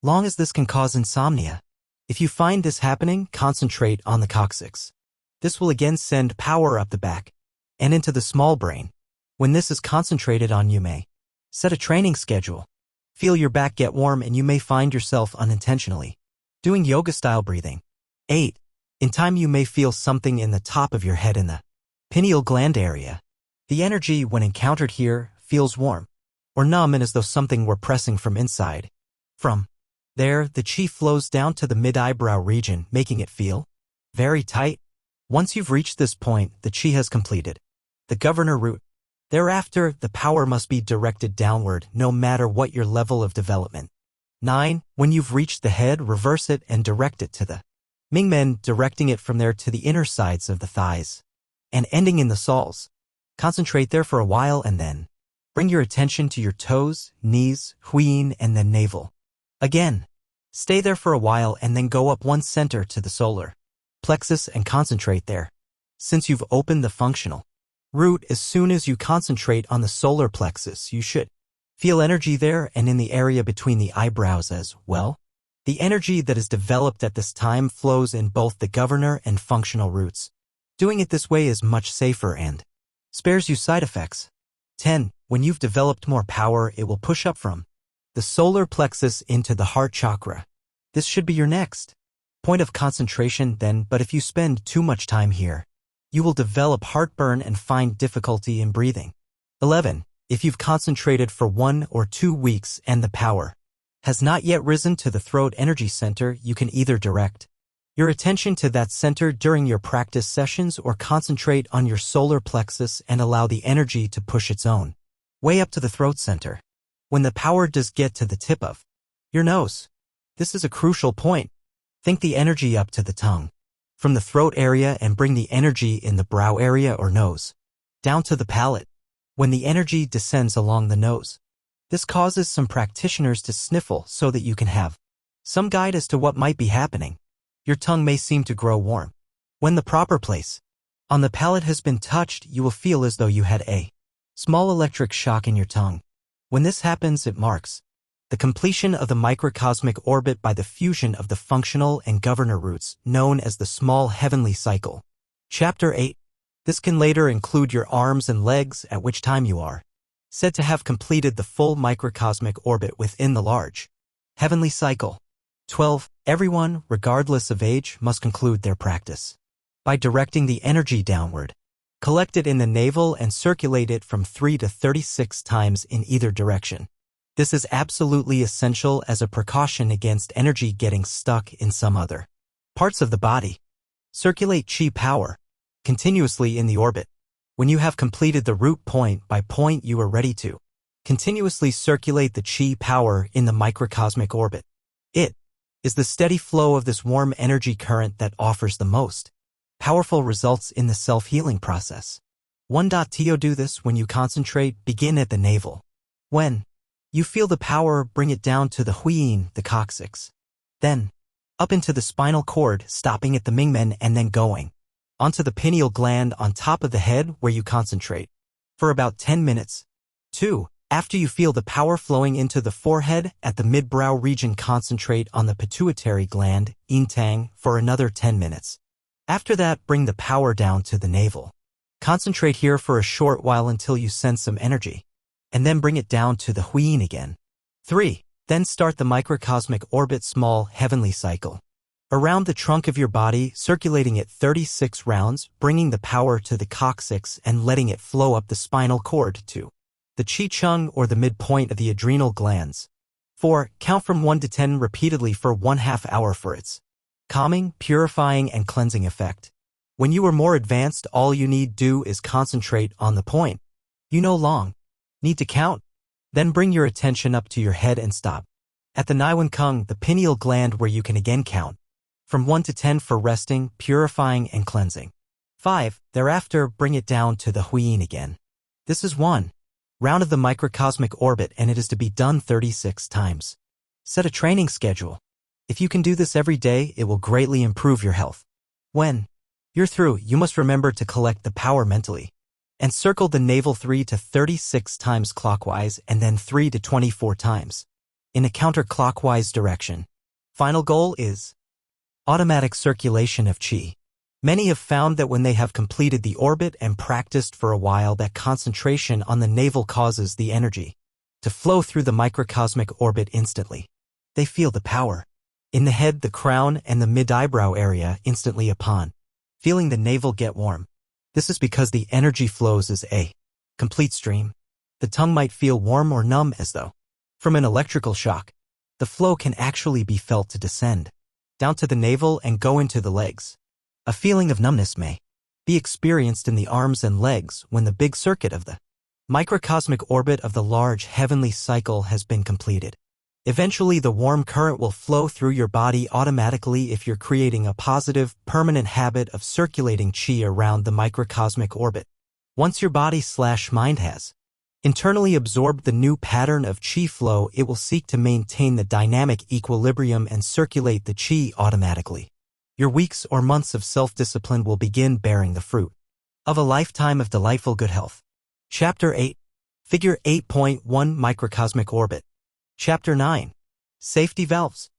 long, as this can cause insomnia. If you find this happening, concentrate on the coccyx. This will again send power up the back and into the small brain. When this is concentrated on, you may set a training schedule. Feel your back get warm and you may find yourself unintentionally doing yoga-style breathing. 8. In time, you may feel something in the top of your head in the pineal gland area. The energy, when encountered here, feels warm or numb and as though something were pressing from inside. From there, the qi flows down to the mid-eyebrow region, making it feel very tight. Once you've reached this point, the qi has completed the governor root. Thereafter, the power must be directed downward, no matter what your level of development. 9. When you've reached the head, reverse it and direct it to the Mingmen, directing it from there to the inner sides of the thighs and ending in the soles. Concentrate there for a while and then bring your attention to your toes, knees, huiyin, and then navel. Again, stay there for a while and then go up 1 center to the solar plexus and concentrate there. Since you've opened the functional root, as soon as you concentrate on the solar plexus, you should feel energy there and in the area between the eyebrows as well. The energy that is developed at this time flows in both the governor and functional roots. Doing it this way is much safer and spares you side effects. 10. When you've developed more power, it will push up from the solar plexus into the heart chakra. This should be your next point of concentration then, but if you spend too much time here, you will develop heartburn and find difficulty in breathing. 11. If you've concentrated for 1 or 2 weeks and the power has not yet risen to the throat energy center, you can either direct your attention to that center during your practice sessions or concentrate on your solar plexus and allow the energy to push its own way up to the throat center. When the power does get to the tip of your nose, this is a crucial point. Think the energy up to the tongue from the throat area and bring the energy in the brow area or nose down to the palate. When the energy descends along the nose, this causes some practitioners to sniffle so that you can have some guide as to what might be happening. Your tongue may seem to grow warm. When the proper place on the palate has been touched, you will feel as though you had a small electric shock in your tongue. When this happens, it marks the completion of the microcosmic orbit by the fusion of the functional and governor roots, known as the small heavenly cycle. Chapter 8. This can later include your arms and legs, at which time you are said to have completed the full microcosmic orbit within the large heavenly cycle. 12. Everyone, regardless of age, must conclude their practice by directing the energy downward. Collect it in the navel and circulate it from 3 to 36 times in either direction. This is absolutely essential as a precaution against energy getting stuck in some other parts of the body. Circulate chi power continuously in the orbit. When you have completed the root point by point, you are ready to continuously circulate the chi power in the microcosmic orbit. It is the steady flow of this warm energy current that offers the most powerful results in the self-healing process. 1.to do this when you concentrate, begin at the navel. When you feel the power, bring it down to the huiyin, the coccyx. Then, up into the spinal cord, stopping at the mingmen and then going onto the pineal gland on top of the head where you concentrate for about 10 minutes. 2. After you feel the power flowing into the forehead at the mid-brow region, concentrate on the pituitary gland, intang, for another 10 minutes. After that, bring the power down to the navel. Concentrate here for a short while until you sense some energy, and then bring it down to the huiyin again. 3. Then start the microcosmic orbit small heavenly cycle around the trunk of your body, circulating it 36 rounds, bringing the power to the coccyx and letting it flow up the spinal cord to the chi chung or the midpoint of the adrenal glands. 4. Count from 1 to 10 repeatedly for 1/2 hour for its calming, purifying, and cleansing effect. When you are more advanced, all you need do is concentrate on the point. You no long need to count. Then bring your attention up to your head and stop at the Naiwan Kung, the pineal gland, where you can again count from 1 to 10 for resting, purifying, and cleansing. 5. Thereafter, bring it down to the huiyin again. This is 1 round of the microcosmic orbit, and it is to be done 36 times. Set a training schedule. If you can do this every day, it will greatly improve your health. When you're through, you must remember to collect the power mentally and circle the navel 3 to 36 times clockwise and then 3 to 24 times in a counterclockwise direction. Final goal is automatic circulation of chi. Many have found that when they have completed the orbit and practiced for a while, that concentration on the navel causes the energy to flow through the microcosmic orbit instantly. They feel the power in the head, the crown, and the mid-eyebrow area instantly upon feeling the navel get warm. This is because the energy flows as a complete stream. The tongue might feel warm or numb as though from an electrical shock. The flow can actually be felt to descend down to the navel and go into the legs. A feeling of numbness may be experienced in the arms and legs when the big circuit of the microcosmic orbit of the large heavenly cycle has been completed. Eventually, the warm current will flow through your body automatically if you're creating a positive, permanent habit of circulating chi around the microcosmic orbit. Once your body/mind has internally absorbed the new pattern of chi flow, it will seek to maintain the dynamic equilibrium and circulate the chi automatically. Your weeks or months of self-discipline will begin bearing the fruit of a lifetime of delightful good health. Chapter 8. Figure 8.1 Microcosmic Orbit. Chapter 9. Safety Valves.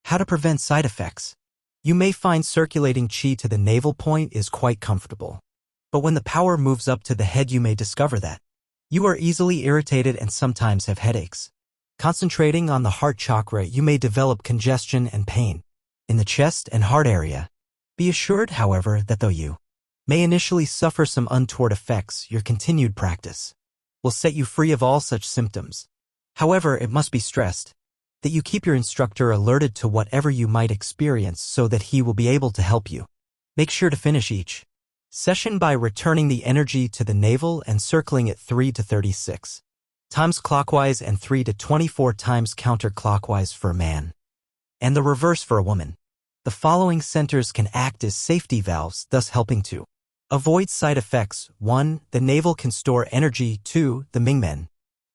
How to prevent side effects. You may find circulating chi to the navel point is quite comfortable. But when the power moves up to the head, you may discover that you are easily irritated and sometimes have headaches. Concentrating on the heart chakra, you may develop congestion and pain in the chest and heart area. Be assured, however, that though you may initially suffer some untoward effects, your continued practice will set you free of all such symptoms. However, it must be stressed that you keep your instructor alerted to whatever you might experience so that he will be able to help you. Make sure to finish each session by returning the energy to the navel and circling it 3 to 36 times clockwise and 3 to 24 times counterclockwise for a man, and the reverse for a woman. The following centers can act as safety valves, thus helping to avoid side effects. 1. The navel can store energy. 2. The mingmen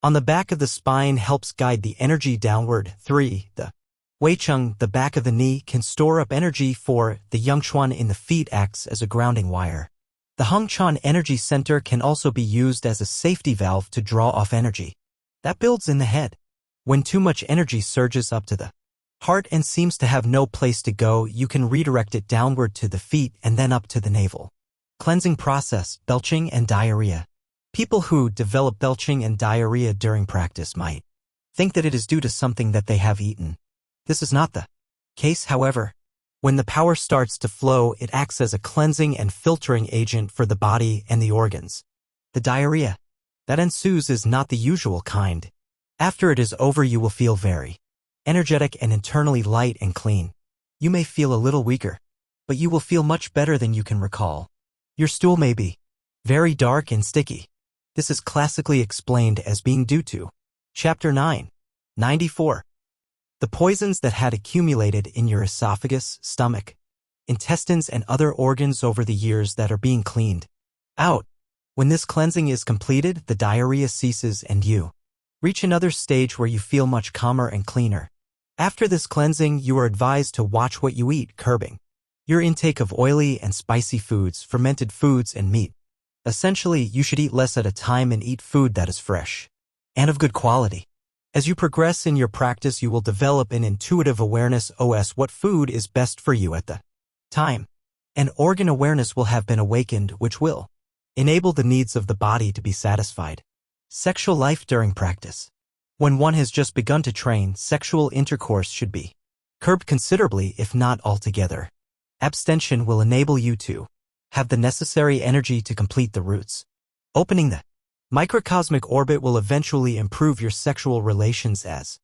on the back of the spine helps guide the energy downward. 3. The Weicheng, the back of the knee, can store up energy. 4. The Yangchuan in the feet acts as a grounding wire. The Hengchuan energy center can also be used as a safety valve to draw off energy that builds in the head. When too much energy surges up to the heart and seems to have no place to go, you can redirect it downward to the feet and then up to the navel. Cleansing process, belching and diarrhea. People who develop belching and diarrhea during practice might think that it is due to something that they have eaten. This is not the case, however. When the power starts to flow, it acts as a cleansing and filtering agent for the body and the organs. The diarrhea that ensues is not the usual kind. After it is over, you will feel very energetic and internally light and clean. You may feel a little weaker, but you will feel much better than you can recall. Your stool may be very dark and sticky. This is classically explained as being due to Chapter 9, 94. The poisons that had accumulated in your esophagus, stomach, intestines, and other organs over the years that are being cleaned out. When this cleansing is completed, the diarrhea ceases and you reach another stage where you feel much calmer and cleaner. After this cleansing, you are advised to watch what you eat, curbing your intake of oily and spicy foods, fermented foods, and meat. Essentially, you should eat less at a time and eat food that is fresh and of good quality. As you progress in your practice, you will develop an intuitive awareness of what food is best for you at the time. An organ awareness will have been awakened, which will enable the needs of the body to be satisfied. Sexual life during practice. When one has just begun to train, sexual intercourse should be curbed considerably, if not altogether. Abstention will enable you to have the necessary energy to complete the roots. Opening the microcosmic orbit will eventually improve your sexual relations as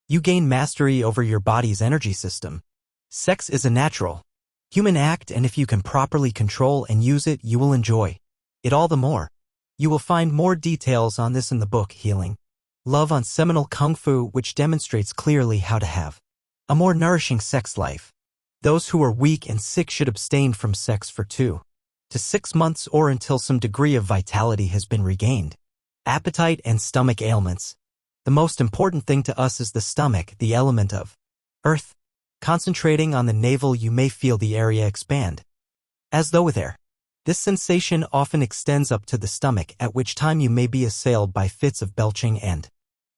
you gain mastery over your body's energy system. Sex is a natural human act, and if you can properly control and use it, you will enjoy it all the more. You will find more details on this in the book Healing Love on Seminal Kung Fu, which demonstrates clearly how to have a more nourishing sex life. Those who are weak and sick should abstain from sex for 2 to 6 months or until some degree of vitality has been regained. Appetite and stomach ailments. The most important thing to us is the stomach, the element of earth. Concentrating on the navel, you may feel the area expand, as though with air. This sensation often extends up to the stomach, at which time you may be assailed by fits of belching and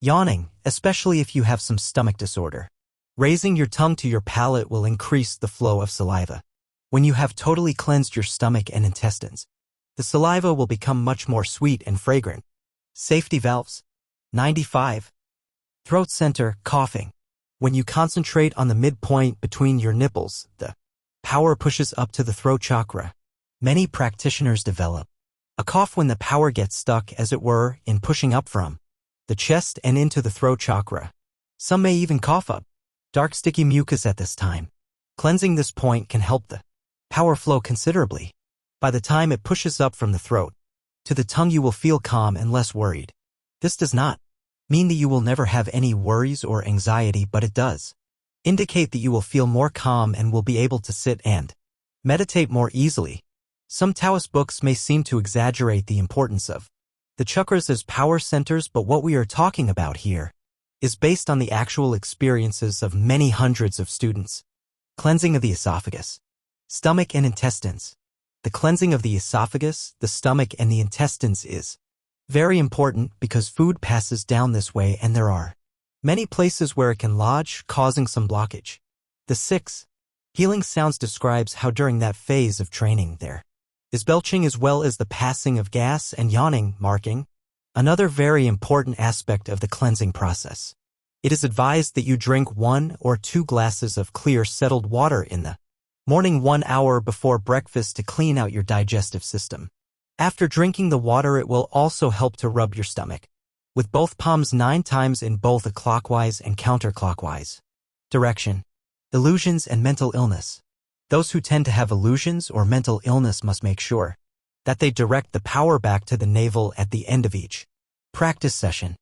yawning, especially if you have some stomach disorder. Raising your tongue to your palate will increase the flow of saliva. When you have totally cleansed your stomach and intestines, the saliva will become much more sweet and fragrant. Safety valves. 95. Throat center, coughing. When you concentrate on the midpoint between your nipples, the power pushes up to the throat chakra. Many practitioners develop a cough when the power gets stuck, as it were, in pushing up from the chest and into the throat chakra. Some may even cough up dark sticky mucus at this time. Cleansing this point can help the power flow considerably. By the time it pushes up from the throat to the tongue, you will feel calm and less worried. This does not mean that you will never have any worries or anxiety, but it does indicate that you will feel more calm and will be able to sit and meditate more easily. Some Taoist books may seem to exaggerate the importance of the chakras as power centers, but what we are talking about here is based on the actual experiences of many hundreds of students. Cleansing of the esophagus, stomach, and intestines. The cleansing of the esophagus, the stomach, and the intestines is very important because food passes down this way, and there are many places where it can lodge, causing some blockage. The 6. Healing sounds describes how during that phase of training there is belching as well as the passing of gas and yawning, marking another very important aspect of the cleansing process. It is advised that you drink 1 or 2 glasses of clear settled water in the morning 1 hour before breakfast to clean out your digestive system. After drinking the water, it will also help to rub your stomach with both palms 9 times in both a clockwise and counterclockwise direction. Illusions and mental illness. Those who tend to have illusions or mental illness must make sure that they direct the power back to the navel at the end of each practice session.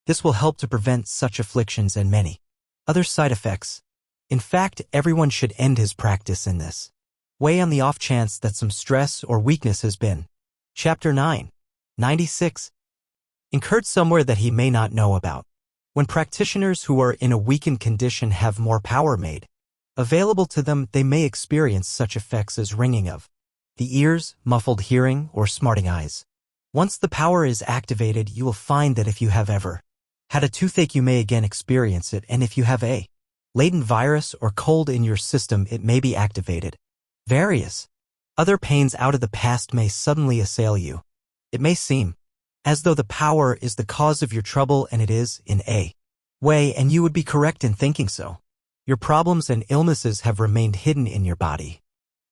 This will help to prevent such afflictions and many other side effects. In fact, everyone should end his practice in this way on the off chance that some stress or weakness has been. Chapter 9, 96. Incurred somewhere that he may not know about. When practitioners who are in a weakened condition have more power made available to them, they may experience such effects as ringing of the ears, muffled hearing, or smarting eyes. Once the power is activated, you will find that if you have ever had a toothache, you may again experience it, and if you have a latent virus or cold in your system, it may be activated. Various other pains out of the past may suddenly assail you. It may seem as though the power is the cause of your trouble, and it is, in a way, and you would be correct in thinking so. Your problems and illnesses have remained hidden in your body,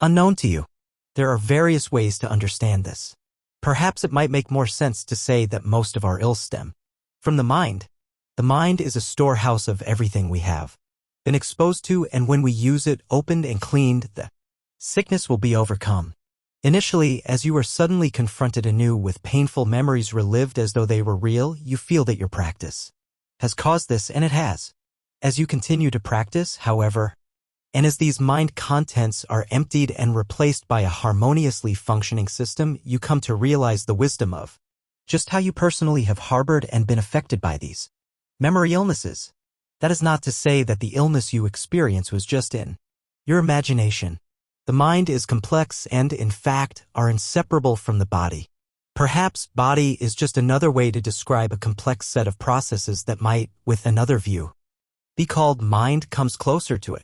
unknown to you. There are various ways to understand this. Perhaps it might make more sense to say that most of our ills stem from the mind. The mind is a storehouse of everything we have been exposed to, and when we use it, opened and cleaned, the sickness will be overcome. Initially, as you are suddenly confronted anew with painful memories relived as though they were real, you feel that your practice has caused this, and it has. As you continue to practice, however, and as these mind contents are emptied and replaced by a harmoniously functioning system, you come to realize the wisdom of just how you personally have harbored and been affected by these memory illnesses. That is not to say that the illness you experience was just in your imagination. The mind is complex and, in fact, are inseparable from the body. Perhaps body is just another way to describe a complex set of processes that might, with another view, be called mind comes closer to it.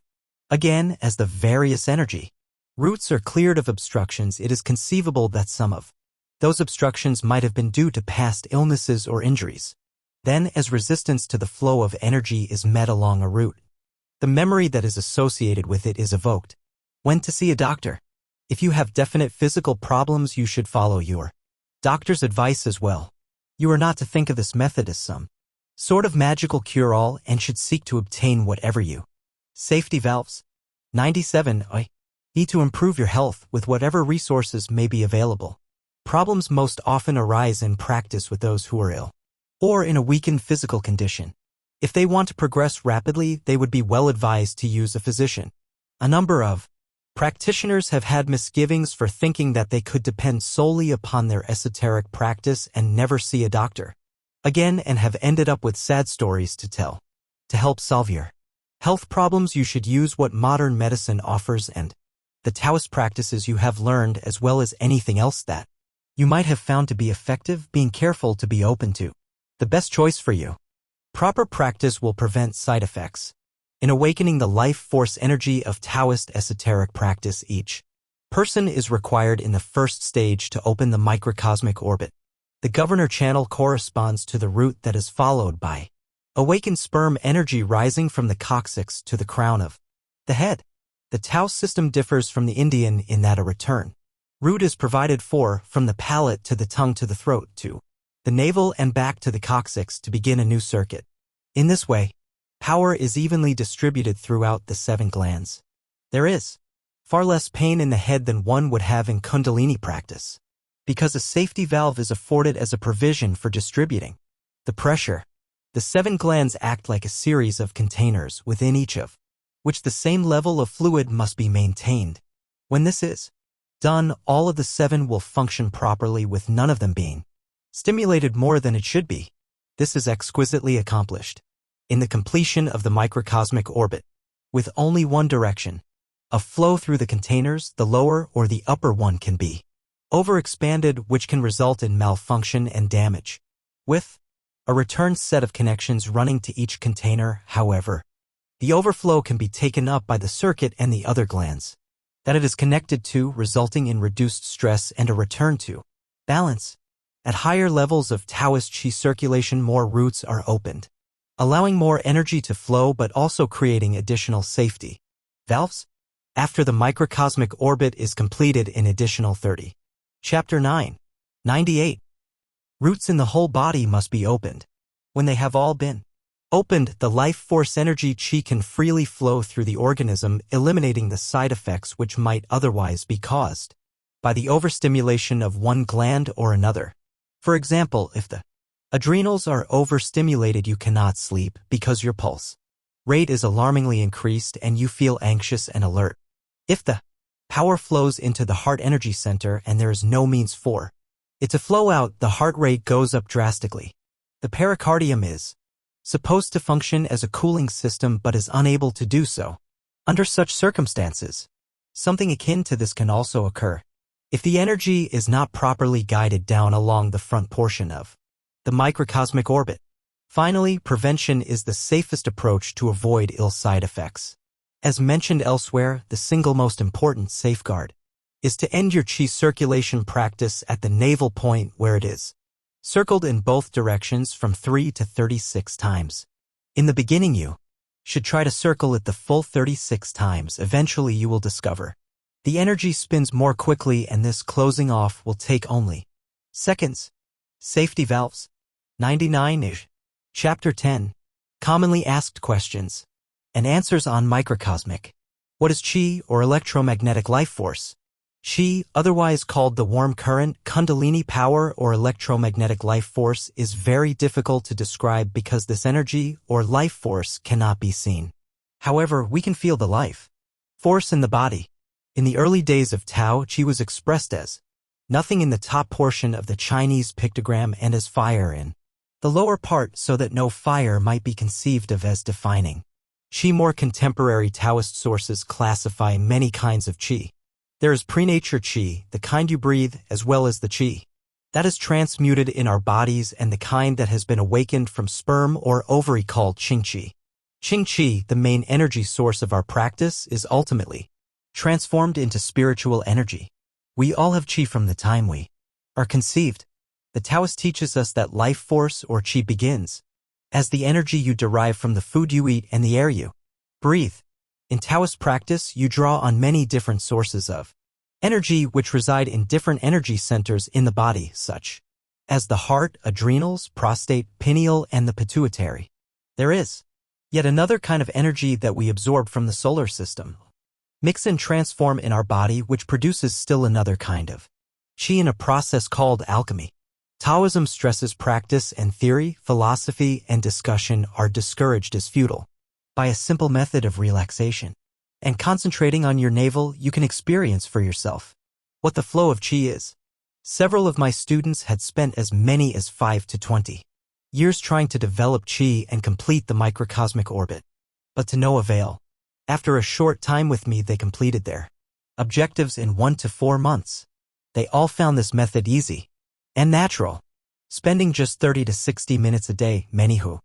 Again, as the various energy roots are cleared of obstructions, it is conceivable that some of those obstructions might have been due to past illnesses or injuries. Then, as resistance to the flow of energy is met along a route, the memory that is associated with it is evoked. When to see a doctor? If you have definite physical problems, you should follow your doctor's advice as well. You are not to think of this method as some sort of magical cure-all, and should seek to obtain whatever you safety valves. 97. Need to improve your health with whatever resources may be available. Problems most often arise in practice with those who are ill or in a weakened physical condition. If they want to progress rapidly, they would be well advised to use a physician. A number of practitioners have had misgivings for thinking that they could depend solely upon their esoteric practice and never see a doctor again, and have ended up with sad stories to tell. To help solve your health problems, you should use what modern medicine offers and the Taoist practices you have learned, as well as anything else that you might have found to be effective, being careful to be open to the best choice for you. Proper practice will prevent side effects. In awakening the life force energy of Taoist esoteric practice, each person is required in the first stage to open the microcosmic orbit. The governor channel corresponds to the route that is followed by awakened sperm energy rising from the coccyx to the crown of the head. The Tao system differs from the Indian in that a return route is provided for from the palate to the tongue to the throat to the navel and back to the coccyx to begin a new circuit. In this way, power is evenly distributed throughout the 7 glands. There is far less pain in the head than one would have in Kundalini practice, because a safety valve is afforded as a provision for distributing the pressure. The 7 glands act like a series of containers within each of which the same level of fluid must be maintained. When this is done, all of the 7 will function properly, with none of them being stimulated more than it should be. This is exquisitely accomplished in the completion of the microcosmic orbit, with only one direction of flow through the containers. The lower or the upper one can be overexpanded, which can result in malfunction and damage. With a return set of connections running to each container, however, the overflow can be taken up by the circuit and the other glands that it is connected to, resulting in reduced stress and a return to balance. At higher levels of Taoist Qi circulation, more routes are opened, allowing more energy to flow but also creating additional safety valves. After the microcosmic orbit is completed in additional 30. Chapter 9. 98. Roots in the whole body must be opened. When they have all been opened, the life force energy Qi can freely flow through the organism, eliminating the side effects which might otherwise be caused by the overstimulation of one gland or another. For example, if the adrenals are overstimulated, you cannot sleep because your pulse rate is alarmingly increased and you feel anxious and alert. If the power flows into the heart energy center and there is no means for it to flow out, the heart rate goes up drastically. The pericardium is supposed to function as a cooling system but is unable to do so. Under such circumstances, something akin to this can also occur if the energy is not properly guided down along the front portion of the microcosmic orbit. Finally, prevention is the safest approach to avoid ill side effects. As mentioned elsewhere, the single most important safeguard is to end your Qi circulation practice at the navel point, where it is circled in both directions from 3 to 36 times. In the beginning you should try to circle it the full 36 times. Eventually you will discover the energy spins more quickly and this closing off will take only seconds. Safety valves. 99-ish. Chapter 10. Commonly asked questions and answers on microcosmic. What is Qi or electromagnetic life force? Qi, otherwise called the warm current, Kundalini power, or electromagnetic life force, is very difficult to describe because this energy or life force cannot be seen. However, we can feel the life force in the body. In the early days of Tao, Qi was expressed as nothing in the top portion of the Chinese pictogram and as fire in the lower part so that no fire might be conceived of as defining Qi. More contemporary Taoist sources classify many kinds of Qi. There is prenature Qi, the kind you breathe, as well as the Qi that is transmuted in our bodies and the kind that has been awakened from sperm or ovary called Qing Qi. Qing Qi, the main energy source of our practice, is ultimately transformed into spiritual energy. We all have Qi from the time we are conceived. The Taoist teaches us that life force or Qi begins as the energy you derive from the food you eat and the air you breathe. In Taoist practice, you draw on many different sources of energy which reside in different energy centers in the body, such as the heart, adrenals, prostate, pineal, and the pituitary. There is yet another kind of energy that we absorb from the solar system, mix and transform in our body, which produces still another kind of Qi in a process called alchemy. Taoism stresses practice and theory, philosophy, and discussion are discouraged as futile. By a simple method of relaxation and concentrating on your navel, you can experience for yourself what the flow of Qi is. Several of my students had spent as many as 5 to 20 years trying to develop Qi and complete the microcosmic orbit, but to no avail. After a short time with me, they completed their objectives in 1 to 4 months. They all found this method easy and natural, spending just 30 to 60 minutes a day. Many who